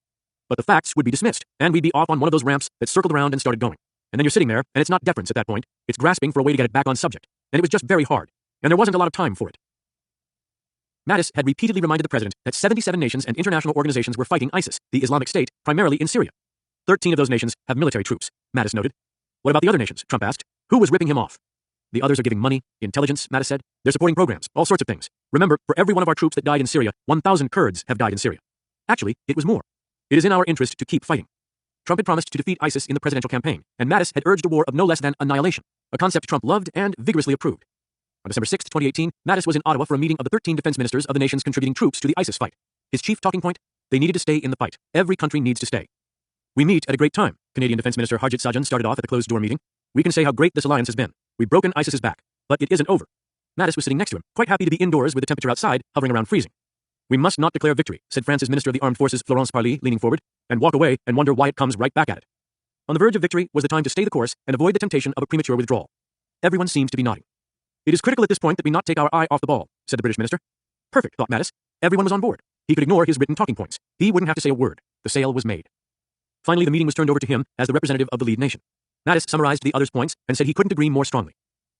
But the facts would be dismissed, and we'd be off on one of those ramps that circled around and started going. And then you're sitting there, and it's not deference at that point, it's grasping for a way to get it back on subject. And it was just very hard. And there wasn't a lot of time for it. Mattis had repeatedly reminded the president that 77 nations and international organizations were fighting ISIS, the Islamic State, primarily in Syria. 13 of those nations have military troops, Mattis noted. "What about the other nations?" Trump asked. "Who was ripping him off?" "The others are giving money, intelligence," Mattis said. "They're supporting programs, all sorts of things. Remember, for every one of our troops that died in Syria, 1,000 Kurds have died in Syria. Actually, it was more. It is in our interest to keep fighting." Trump had promised to defeat ISIS in the presidential campaign, and Mattis had urged a war of no less than annihilation, a concept Trump loved and vigorously approved. On December 6, 2018, Mattis was in Ottawa for a meeting of the 13 defense ministers of the nations contributing troops to the ISIS fight. His chief talking point? They needed to stay in the fight. Every country needs to stay. "We meet at a great time," Canadian Defense Minister Harjit Sajjan started off at the closed-door meeting. "We can say how great this alliance has been. We've broken ISIS's back. But it isn't over." Mattis was sitting next to him, quite happy to be indoors with the temperature outside hovering around freezing. "We must not declare victory," said France's Minister of the Armed Forces Florence Parly, leaning forward, "and walk away and wonder why it comes right back at it. On the verge of victory was the time to stay the course and avoid the temptation of a premature withdrawal." Everyone seemed to be nodding. "It is critical at this point that we not take our eye off the ball," said the British minister. Perfect, thought Mattis. Everyone was on board. He could ignore his written talking points. He wouldn't have to say a word. The sale was made. Finally, the meeting was turned over to him as the representative of the lead nation. Mattis summarized the others' points and said he couldn't agree more strongly.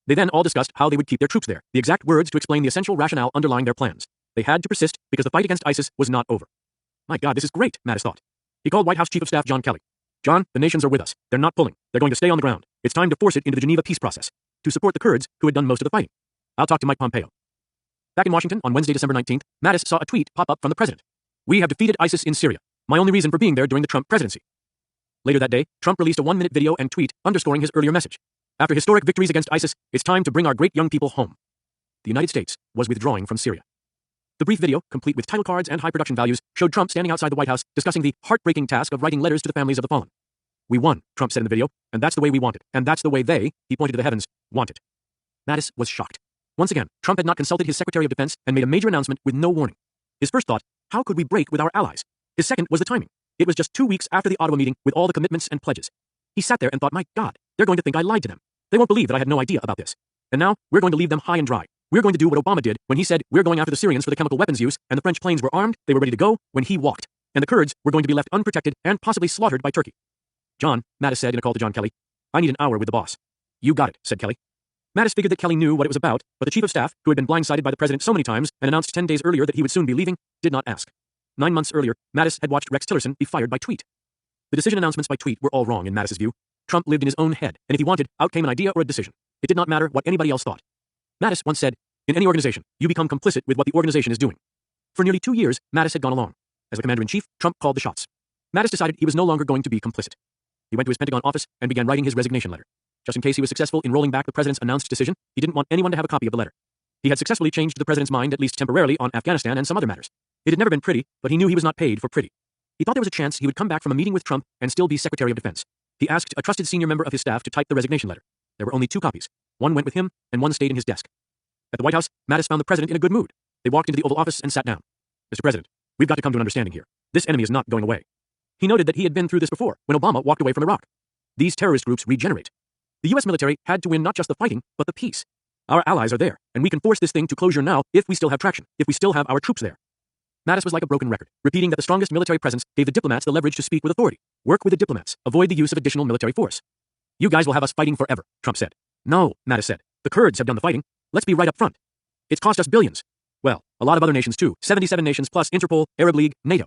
They then all discussed how they would keep their troops there, the exact words to explain the essential rationale underlying their plans. They had to persist because the fight against ISIS was not over. My God, this is great, Mattis thought. He called White House Chief of Staff John Kelly. "John, the nations are with us. They're not pulling. They're going to stay on the ground. It's time to force it into the Geneva peace process. to support the Kurds who had done most of the fighting. I'll talk to Mike Pompeo. Back in Washington, on Wednesday, December 19th, Mattis saw a tweet pop up from the president. We have defeated ISIS in Syria. My only reason for being there during the Trump presidency. Later that day, Trump released a 1-minute video and tweet underscoring his earlier message. After historic victories against ISIS, it's time to bring our great young people home. The United States was withdrawing from Syria. The brief video, complete with title cards and high production values, showed Trump standing outside the White House discussing the heartbreaking task of writing letters to the families of the fallen. We won, Trump said in the video, and that's the way we want it, and that's the way they, he pointed to the heavens, want it. Mattis was shocked. Once again, Trump had not consulted his Secretary of Defense and made a major announcement with no warning. His first thought, how could we break with our allies? His second was the timing. It was just 2 weeks after the Ottawa meeting with all the commitments and pledges. He sat there and thought, my God, they're going to think I lied to them. They won't believe that I had no idea about this. And now, we're going to leave them high and dry. We're going to do what Obama did when he said, we're going after the Syrians for the chemical weapons use, and the French planes were armed, they were ready to go, when he walked. And the Kurds were going to be left unprotected and possibly slaughtered by Turkey. John, Mattis said in a call to John Kelly, I need an hour with the boss. You got it, said Kelly. Mattis figured that Kelly knew what it was about, but the chief of staff, who had been blindsided by the president so many times and announced 10 days earlier that he would soon be leaving, did not ask. 9 months earlier, Mattis had watched Rex Tillerson be fired by tweet. The decision announcements by tweet were all wrong in Mattis's view. Trump lived in his own head, and if he wanted, out came an idea or a decision. It did not matter what anybody else thought. Mattis once said, in any organization, you become complicit with what the organization is doing. For nearly 2 years, Mattis had gone along. As the commander-in-chief, Trump called the shots. Mattis decided he was no longer going to be complicit. He went to his Pentagon office and began writing his resignation letter. Just in case he was successful in rolling back the president's announced decision, he didn't want anyone to have a copy of the letter. He had successfully changed the president's mind at least temporarily on Afghanistan and some other matters. It had never been pretty, but he knew he was not paid for pretty. He thought there was a chance he would come back from a meeting with Trump and still be Secretary of Defense. He asked a trusted senior member of his staff to type the resignation letter. There were only 2 copies. One went with him, and one stayed in his desk. At the White House, Mattis found the president in a good mood. They walked into the Oval Office and sat down. Mr. President, we've got to come to an understanding here. This enemy is not going away. He noted that he had been through this before, when Obama walked away from Iraq. These terrorist groups regenerate. The U.S. military had to win not just the fighting, but the peace. Our allies are there, and we can force this thing to closure now if we still have traction, if we still have our troops there. Mattis was like a broken record, repeating that the strongest military presence gave the diplomats the leverage to speak with authority. Work with the diplomats. Avoid the use of additional military force. You guys will have us fighting forever, Trump said. No, Mattis said. The Kurds have done the fighting. Let's be right up front. It's cost us billions. Well, a lot of other nations too. 77 nations plus Interpol, Arab League, NATO.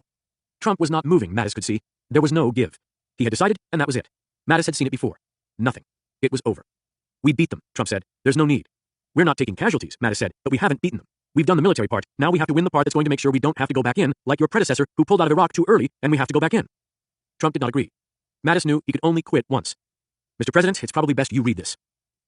Trump was not moving, Mattis could see. There was no give. He had decided, and that was it. Mattis had seen it before. Nothing. It was over. We beat them, Trump said. There's no need. We're not taking casualties, Mattis said, but we haven't beaten them. We've done the military part. Now we have to win the part that's going to make sure we don't have to go back in, like your predecessor who pulled out of Iraq too early, and we have to go back in. Trump did not agree. Mattis knew he could only quit once. Mr. President, it's probably best you read this.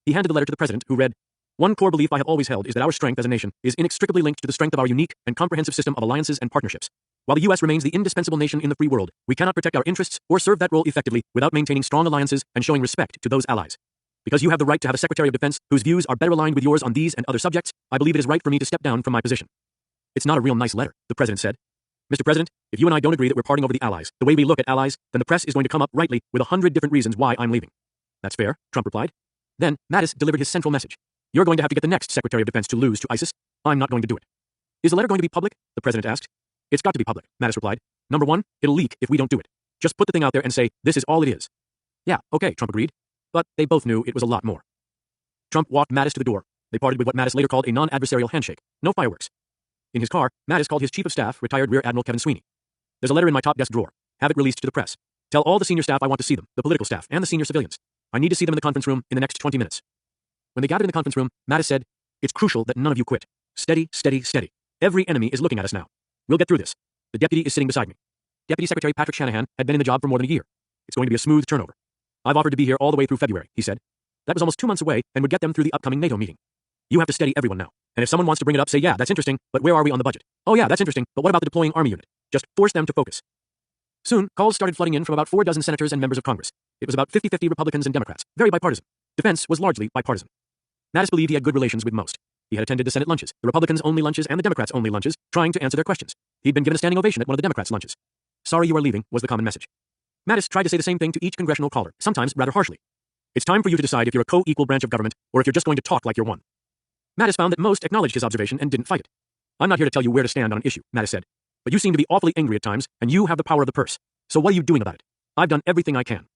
He handed the letter to the president, who read, one core belief I have always held is that our strength as a nation is inextricably linked to the strength of our unique and comprehensive system of alliances and partnerships. While the U.S. remains the indispensable nation in the free world, we cannot protect our interests or serve that role effectively without maintaining strong alliances and showing respect to those allies. Because you have the right to have a Secretary of Defense whose views are better aligned with yours on these and other subjects, I believe it is right for me to step down from my position. It's not a real nice letter, the president said. Mr. President, if you and I don't agree that we're parting over the allies, the way we look at allies, then the press is going to come up rightly with 100 different reasons why I'm leaving. That's fair, Trump replied. Then, Mattis delivered his central message. You're going to have to get the next Secretary of Defense to lose to ISIS. I'm not going to do it. Is the letter going to be public? The president asked. It's got to be public, Mattis replied. Number 1, it'll leak if we don't do it. Just put the thing out there and say, this is all it is. Yeah, okay, Trump agreed. But they both knew it was a lot more. Trump walked Mattis to the door. They parted with what Mattis later called a non-adversarial handshake. No fireworks. In his car, Mattis called his chief of staff, retired Rear Admiral Kevin Sweeney. There's a letter in my top desk drawer. Have it released to the press. Tell all the senior staff I want to see them, the political staff, and the senior civilians. I need to see them in the conference room in the next 20 minutes. When they gathered in the conference room, Mattis said, it's crucial that none of you quit. Steady, steady, steady. Every enemy is looking at us now. We'll get through this. The deputy is sitting beside me. Deputy Secretary Patrick Shanahan had been in the job for more than a year. It's going to be a smooth turnover. I've offered to be here all the way through February, he said. That was almost 2 months away and would get them through the upcoming NATO meeting. You have to steady everyone now. And if someone wants to bring it up, say, yeah, that's interesting, but where are we on the budget? Oh yeah, that's interesting, but what about the deploying army unit? Just force them to focus. Soon, calls started flooding in from about 4 dozen senators and members of Congress. It was about 50-50 Republicans and Democrats, very bipartisan. Defense was largely bipartisan. Mattis believed he had good relations with most. He had attended the Senate lunches, the Republicans' only lunches and the Democrats' only lunches, trying to answer their questions. He'd been given a standing ovation at one of the Democrats' lunches. Sorry you are leaving, was the common message. Mattis tried to say the same thing to each congressional caller, sometimes rather harshly. It's time for you to decide if you're a co-equal branch of government, or if you're just going to talk like you're one. Mattis found that most acknowledged his observation and didn't fight it. I'm not here to tell you where to stand on an issue, Mattis said. But you seem to be awfully angry at times, and you have the power of the purse. So what are you doing about it? I've done everything I can.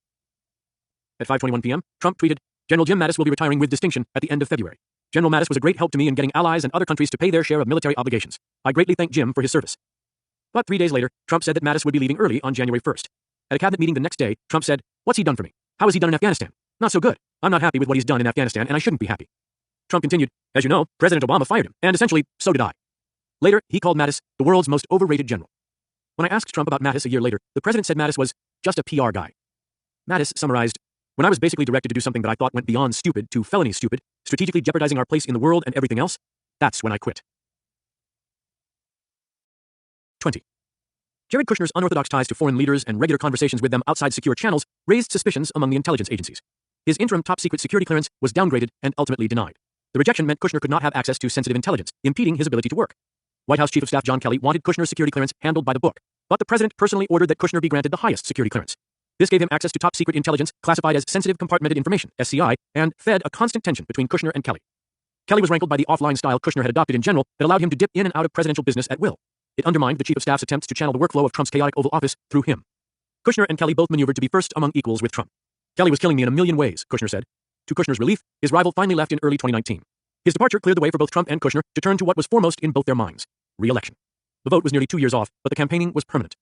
At 5:21 p.m., Trump tweeted, General Jim Mattis will be retiring with distinction at the end of February. General Mattis was a great help to me in getting allies and other countries to pay their share of military obligations. I greatly thank Jim for his service. But 3 days later, Trump said that Mattis would be leaving early on January 1st. At a cabinet meeting the next day, Trump said, what's he done for me? How has he done in Afghanistan? Not so good. I'm not happy with what he's done in Afghanistan, and I shouldn't be happy. Trump continued, as you know, President Obama fired him, and essentially, so did I. Later, he called Mattis the world's most overrated general. When I asked Trump about Mattis a year later, the president said Mattis was just a PR guy. Mattis summarized, when I was basically directed to do something that I thought went beyond stupid to felony stupid, strategically jeopardizing our place in the world and everything else, that's when I quit. 20. Jared Kushner's unorthodox ties to foreign leaders and regular conversations with them outside secure channels raised suspicions among the intelligence agencies. His interim top-secret security clearance was downgraded and ultimately denied. The rejection meant Kushner could not have access to sensitive intelligence, impeding his ability to work. White House Chief of Staff John Kelly wanted Kushner's security clearance handled by the book, but the president personally ordered that Kushner be granted the highest security clearance. This gave him access to top-secret intelligence classified as sensitive compartmented information, SCI, and fed a constant tension between Kushner and Kelly. Kelly was rankled by the offline style Kushner had adopted in general that allowed him to dip in and out of presidential business at will. It undermined the Chief of Staff's attempts to channel the workflow of Trump's chaotic Oval Office through him. Kushner and Kelly both maneuvered to be first among equals with Trump. Kelly was killing me in a million ways, Kushner said. To Kushner's relief, his rival finally left in early 2019. His departure cleared the way for both Trump and Kushner to turn to what was foremost in both their minds: re-election. The vote was nearly 2 years off, but the campaigning was permanent.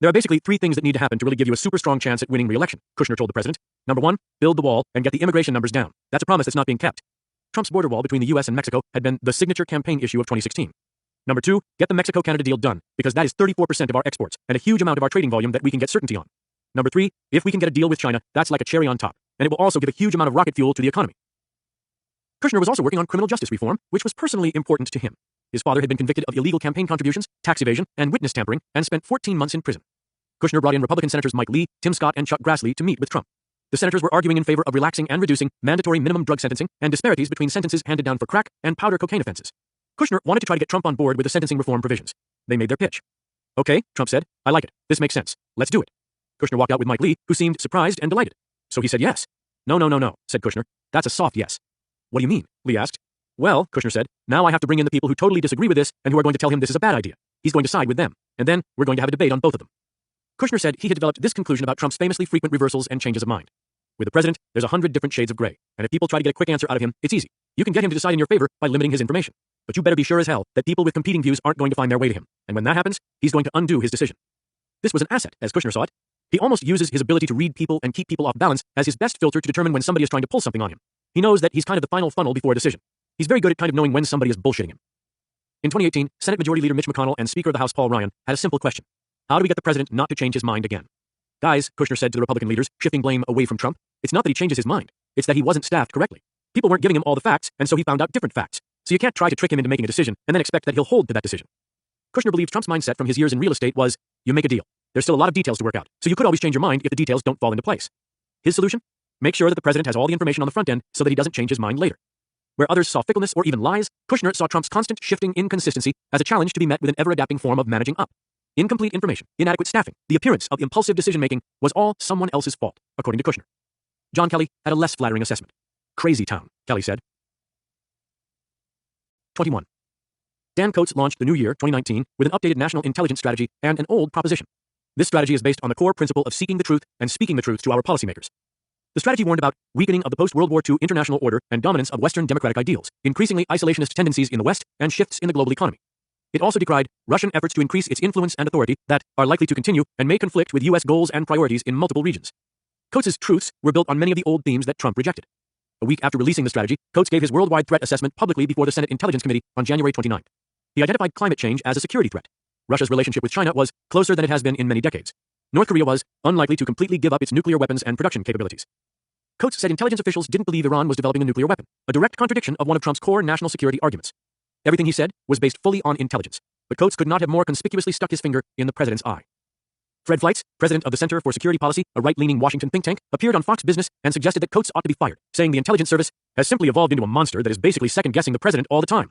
There are basically 3 things that need to happen to really give you a super strong chance at winning re-election, Kushner told the president. Number 1, build the wall and get the immigration numbers down. That's a promise that's not being kept. Trump's border wall between the U.S. and Mexico had been the signature campaign issue of 2016. Number 2, get the Mexico-Canada deal done, because that is 34% of our exports and a huge amount of our trading volume that we can get certainty on. Number 3, if we can get a deal with China, that's like a cherry on top, and it will also give a huge amount of rocket fuel to the economy. Kushner was also working on criminal justice reform, which was personally important to him. His father had been convicted of illegal campaign contributions, tax evasion, and witness tampering, and spent 14 months in prison. Kushner brought in Republican Senators Mike Lee, Tim Scott, and Chuck Grassley to meet with Trump. The senators were arguing in favor of relaxing and reducing mandatory minimum drug sentencing and disparities between sentences handed down for crack and powder cocaine offenses. Kushner wanted to try to get Trump on board with the sentencing reform provisions. They made their pitch. Okay, Trump said, I like it. This makes sense. Let's do it. Kushner walked out with Mike Lee, who seemed surprised and delighted. So he said yes. No, said Kushner. That's a soft yes. What do you mean? Lee asked. Well, Kushner said, now I have to bring in the people who totally disagree with this and who are going to tell him this is a bad idea. He's going to side with them, and then we're going to have a debate on both of them. Kushner said he had developed this conclusion about Trump's famously frequent reversals and changes of mind. With the president, there's 100 different shades of gray, and if people try to get a quick answer out of him, it's easy. You can get him to decide in your favor by limiting his information. But you better be sure as hell that people with competing views aren't going to find their way to him, and when that happens, he's going to undo his decision. This was an asset, as Kushner saw it. He almost uses his ability to read people and keep people off balance as his best filter to determine when somebody is trying to pull something on him. He knows that he's kind of the final funnel before a decision. He's very good at kind of knowing when somebody is bullshitting him. In 2018, Senate Majority Leader Mitch McConnell and Speaker of the House Paul Ryan had a simple question. How do we get the president not to change his mind again? Guys, Kushner said to the Republican leaders, shifting blame away from Trump, it's not that he changes his mind. It's that he wasn't staffed correctly. People weren't giving him all the facts, and so he found out different facts. So you can't try to trick him into making a decision and then expect that he'll hold to that decision. Kushner believed Trump's mindset from his years in real estate was, you make a deal. There's still a lot of details to work out, so you could always change your mind if the details don't fall into place. His solution? Make sure that the president has all the information on the front end so that he doesn't change his mind later. Where others saw fickleness or even lies, Kushner saw Trump's constant shifting inconsistency as a challenge to be met with an ever-adapting form of managing up. Incomplete information, inadequate staffing, the appearance of impulsive decision-making was all someone else's fault, according to Kushner. John Kelly had a less flattering assessment. Crazy town, Kelly said. 21. Dan Coates launched the new year, 2019, with an updated national intelligence strategy and an old proposition. This strategy is based on the core principle of seeking the truth and speaking the truth to our policymakers. The strategy warned about weakening of the post-World War II international order and dominance of Western democratic ideals, increasingly isolationist tendencies in the West, and shifts in the global economy. It also decried Russian efforts to increase its influence and authority that are likely to continue and may conflict with U.S. goals and priorities in multiple regions. Coates' truths were built on many of the old themes that Trump rejected. A week after releasing the strategy, Coates gave his worldwide threat assessment publicly before the Senate Intelligence Committee on January 29. He identified climate change as a security threat. Russia's relationship with China was closer than it has been in many decades. North Korea was unlikely to completely give up its nuclear weapons and production capabilities. Coates said intelligence officials didn't believe Iran was developing a nuclear weapon, a direct contradiction of one of Trump's core national security arguments. Everything he said was based fully on intelligence, but Coates could not have more conspicuously stuck his finger in the president's eye. Fred Fleitz, president of the Center for Security Policy, a right-leaning Washington think tank, appeared on Fox Business and suggested that Coates ought to be fired, saying the intelligence service has simply evolved into a monster that is basically second-guessing the president all the time.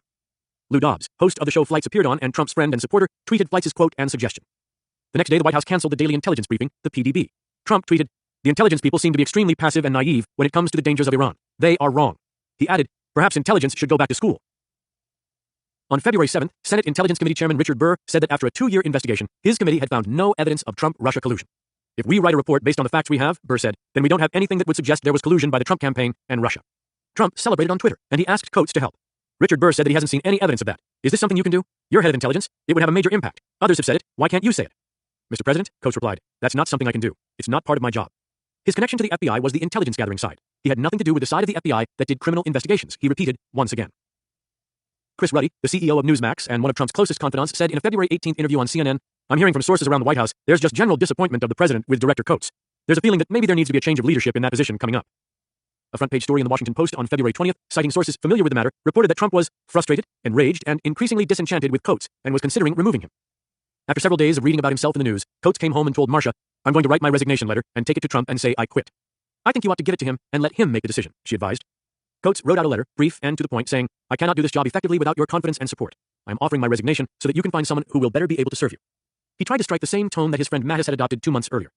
Lou Dobbs, host of the show Fleitz appeared on and Trump's friend and supporter, tweeted Fleitz's quote and suggestion. The next day, the White House canceled the daily intelligence briefing, the PDB. Trump tweeted, the intelligence people seem to be extremely passive and naive when it comes to the dangers of Iran. They are wrong. He added, perhaps intelligence should go back to school. On February 7th, Senate Intelligence Committee Chairman Richard Burr said that after a 2-year investigation, his committee had found no evidence of Trump-Russia collusion. If we write a report based on the facts we have, Burr said, then we don't have anything that would suggest there was collusion by the Trump campaign and Russia. Trump celebrated on Twitter, and he asked Coates to help. Richard Burr said that he hasn't seen any evidence of that. Is this something you can do? You're head of intelligence. It would have a major impact. Others have said it. Why can't you say it? Mr. President, Coates replied, that's not something I can do. It's not part of my job. His connection to the FBI was the intelligence gathering side. He had nothing to do with the side of the FBI that did criminal investigations, he repeated once again. Chris Ruddy, the CEO of Newsmax and one of Trump's closest confidants, said in a February 18th interview on CNN, "I'm hearing from sources around the White House, there's just general disappointment of the president with Director Coates. There's a feeling that maybe there needs to be a change of leadership in that position coming up." A front-page story in the Washington Post on February 20th, citing sources familiar with the matter, reported that Trump was frustrated, enraged, and increasingly disenchanted with Coates and was considering removing him. After several days of reading about himself in the news, Coates came home and told Marcia, "I'm going to write my resignation letter and take it to Trump and say I quit. I think you ought to give it to him and let him make the decision," she advised. Coates wrote out a letter, brief and to the point, saying, "I cannot do this job effectively without your confidence and support. I am offering my resignation so that you can find someone who will better be able to serve you." He tried to strike the same tone that his friend Mattis had adopted 2 months earlier.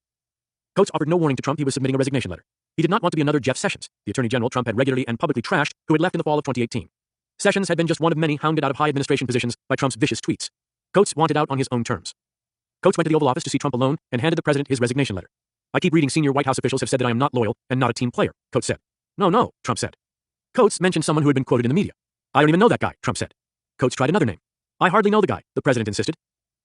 Coates offered no warning to Trump he was submitting a resignation letter. He did not want to be another Jeff Sessions, the Attorney General Trump had regularly and publicly trashed, who had left in the fall of 2018. Sessions had been just one of many hounded out of high administration positions by Trump's vicious tweets. Coates wanted out on his own terms. Coates went to the Oval Office to see Trump alone and handed the president his resignation letter. "I keep reading senior White House officials have said that I am not loyal and not a team player," Coates said. No, Trump said. Coates mentioned someone who had been quoted in the media. "I don't even know that guy," Trump said. Coates tried another name. "I hardly know the guy," the president insisted.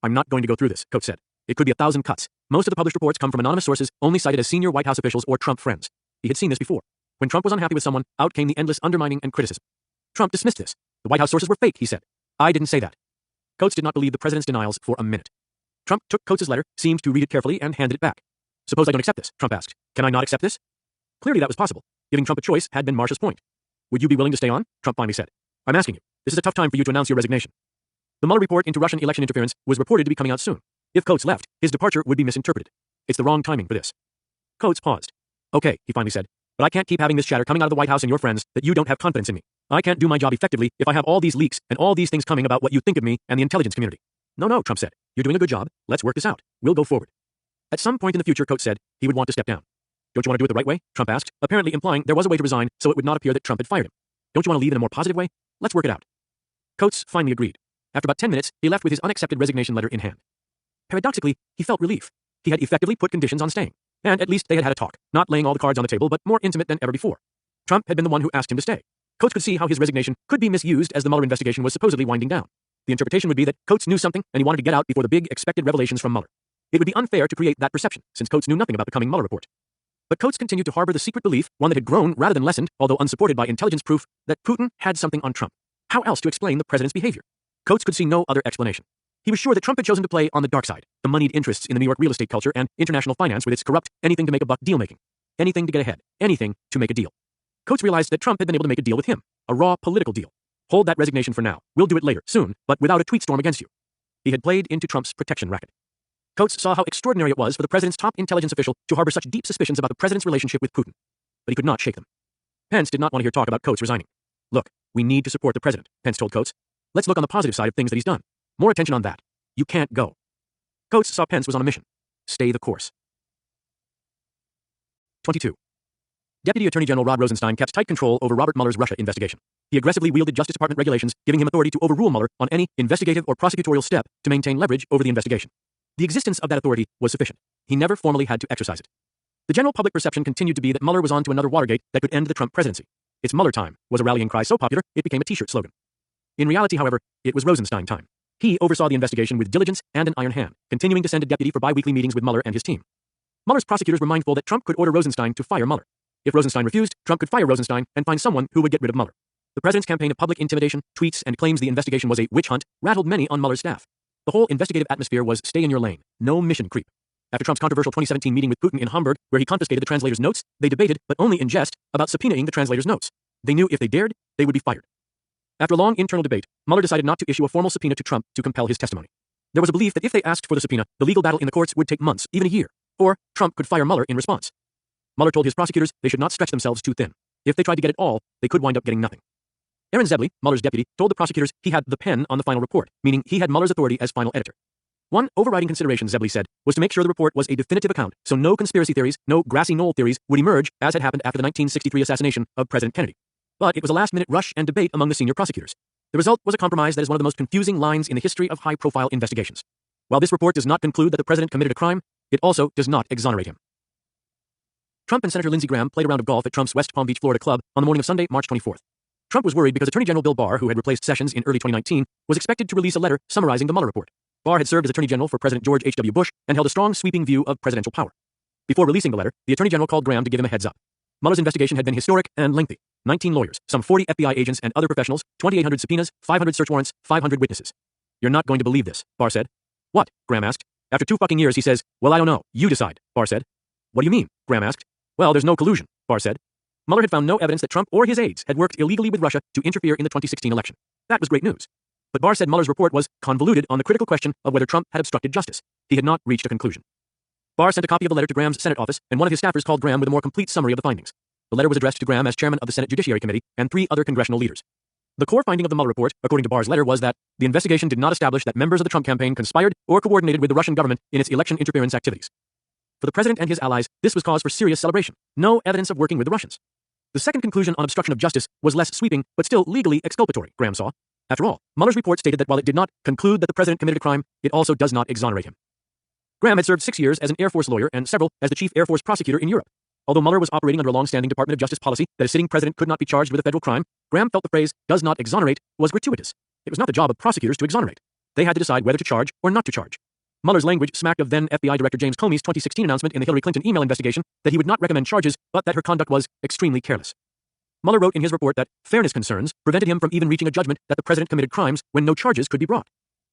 "I'm not going to go through this," Coates said. "It could be 1,000 cuts. Most of the published reports come from anonymous sources only cited as senior White House officials or Trump friends." He had seen this before. When Trump was unhappy with someone, out came the endless undermining and criticism. Trump dismissed this. "The White House sources were fake," he said. "I didn't say that." Coates did not believe the president's denials for a minute. Trump took Coates' letter, seemed to read it carefully, and handed it back. "Suppose I don't accept this," Trump asked. "Can I not accept this?" Clearly that was possible. Giving Trump a choice had been Marcia's point. "Would you be willing to stay on?" Trump finally said. "I'm asking you. This is a tough time for you to announce your resignation." The Mueller report into Russian election interference was reported to be coming out soon. If Coates left, his departure would be misinterpreted. It's the wrong timing for this. Coates paused. "Okay," he finally said, "but I can't keep having this chatter coming out of the White House and your friends that you don't have confidence in me. I can't do my job effectively if I have all these leaks and all these things coming about what you think of me and the intelligence community." No, Trump said. "You're doing a good job. Let's work this out. We'll go forward." At some point in the future, Coates said, he would want to step down. "Don't you want to do it the right way?" Trump asked, apparently implying there was a way to resign so it would not appear that Trump had fired him. "Don't you want to leave in a more positive way? Let's work it out." Coates finally agreed. After about 10 minutes, he left with his unaccepted resignation letter in hand. Paradoxically, he felt relief. He had effectively put conditions on staying. And at least they had had a talk, not laying all the cards on the table, but more intimate than ever before. Trump had been the one who asked him to stay. Coates could see how his resignation could be misused as the Mueller investigation was supposedly winding down. The interpretation would be that Coates knew something and he wanted to get out before the big expected revelations from Mueller. It would be unfair to create that perception, since Coates knew nothing about the coming Mueller report. But Coates continued to harbor the secret belief, one that had grown rather than lessened, although unsupported by intelligence proof, that Putin had something on Trump. How else to explain the president's behavior? Coates could see no other explanation. He was sure that Trump had chosen to play on the dark side, the moneyed interests in the New York real estate culture and international finance with its corrupt, anything to make a buck deal-making. Anything to get ahead, anything to make a deal. Coates realized that Trump had been able to make a deal with him, a raw political deal. Hold that resignation for now. We'll do it later, soon, but without a tweet storm against you. He had played into Trump's protection racket. Coates saw how extraordinary it was for the president's top intelligence official to harbor such deep suspicions about the president's relationship with Putin. But he could not shake them. Pence did not want to hear talk about Coates resigning. "Look, we need to support the president," Pence told Coates. "Let's look on the positive side of things that he's done. More attention on that. You can't go." Coates saw Pence was on a mission. Stay the course. 22. Deputy Attorney General Rod Rosenstein kept tight control over Robert Mueller's Russia investigation. He aggressively wielded Justice Department regulations, giving him authority to overrule Mueller on any investigative or prosecutorial step to maintain leverage over the investigation. The existence of that authority was sufficient. He never formally had to exercise it. The general public perception continued to be that Mueller was on to another Watergate that could end the Trump presidency. "It's Mueller time" was a rallying cry so popular it became a t-shirt slogan. In reality, however, it was Rosenstein time. He oversaw the investigation with diligence and an iron hand, continuing to send a deputy for bi-weekly meetings with Mueller and his team. Mueller's prosecutors were mindful that Trump could order Rosenstein to fire Mueller. If Rosenstein refused, Trump could fire Rosenstein and find someone who would get rid of Mueller. The president's campaign of public intimidation, tweets, and claims the investigation was a witch hunt rattled many on Mueller's staff. The whole investigative atmosphere was stay in your lane, no mission creep. After Trump's controversial 2017 meeting with Putin in Hamburg, where he confiscated the translator's notes, they debated, but only in jest, about subpoenaing the translator's notes. They knew if they dared, they would be fired. After a long internal debate, Mueller decided not to issue a formal subpoena to Trump to compel his testimony. There was a belief that if they asked for the subpoena, the legal battle in the courts would take months, even a year, or Trump could fire Mueller in response. Mueller told his prosecutors they should not stretch themselves too thin. If they tried to get it all, they could wind up getting nothing. Aaron Zebley, Mueller's deputy, told the prosecutors he had the pen on the final report, meaning he had Mueller's authority as final editor. One overriding consideration, Zebley said, was to make sure the report was a definitive account, so no conspiracy theories, no grassy knoll theories would emerge, as had happened after the 1963 assassination of President Kennedy. But it was a last-minute rush and debate among the senior prosecutors. The result was a compromise that is one of the most confusing lines in the history of high-profile investigations. While this report does not conclude that the president committed a crime, it also does not exonerate him. Trump and Senator Lindsey Graham played a round of golf at Trump's West Palm Beach, Florida club on the morning of Sunday, March 24th. Trump was worried because Attorney General Bill Barr, who had replaced Sessions in early 2019, was expected to release a letter summarizing the Mueller report. Barr had served as Attorney General for President George H.W. Bush and held a strong, sweeping view of presidential power. Before releasing the letter, the Attorney General called Graham to give him a heads up. Mueller's investigation had been historic and lengthy. 19 lawyers, some 40 FBI agents and other professionals, 2,800 subpoenas, 500 search warrants, 500 witnesses. You're not going to believe this, Barr said. What? Graham asked. After 2 fucking years, he says, well, I don't know. You decide, Barr said. What do you mean? Graham asked. Well, there's no collusion, Barr said. Mueller had found no evidence that Trump or his aides had worked illegally with Russia to interfere in the 2016 election. That was great news. But Barr said Mueller's report was convoluted on the critical question of whether Trump had obstructed justice. He had not reached a conclusion. Barr sent a copy of the letter to Graham's Senate office, and one of his staffers called Graham with a more complete summary of the findings. The letter was addressed to Graham as chairman of the Senate Judiciary Committee and 3 other congressional leaders. The core finding of the Mueller report, according to Barr's letter, was that the investigation did not establish that members of the Trump campaign conspired or coordinated with the Russian government in its election interference activities. For the president and his allies, this was cause for serious celebration. No evidence of working with the Russians. The second conclusion on obstruction of justice was less sweeping, but still legally exculpatory, Graham saw. After all, Mueller's report stated that while it did not conclude that the president committed a crime, it also does not exonerate him. Graham had served 6 years as an Air Force lawyer and several as the chief Air Force prosecutor in Europe. Although Mueller was operating under a long-standing Department of Justice policy that a sitting president could not be charged with a federal crime, Graham felt the phrase, does not exonerate, was gratuitous. It was not the job of prosecutors to exonerate. They had to decide whether to charge or not to charge. Mueller's language smacked of then FBI Director James Comey's 2016 announcement in the Hillary Clinton email investigation that he would not recommend charges, but that her conduct was extremely careless. Mueller wrote in his report that fairness concerns prevented him from even reaching a judgment that the president committed crimes when no charges could be brought.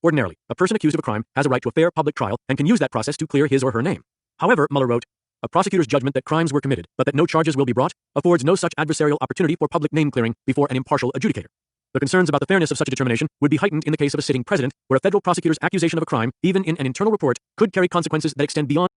Ordinarily, a person accused of a crime has a right to a fair public trial and can use that process to clear his or her name. However, Mueller wrote, a prosecutor's judgment that crimes were committed, but that no charges will be brought, affords no such adversarial opportunity for public name clearing before an impartial adjudicator. The concerns about the fairness of such a determination would be heightened in the case of a sitting president, where a federal prosecutor's accusation of a crime, even in an internal report, could carry consequences that extend beyond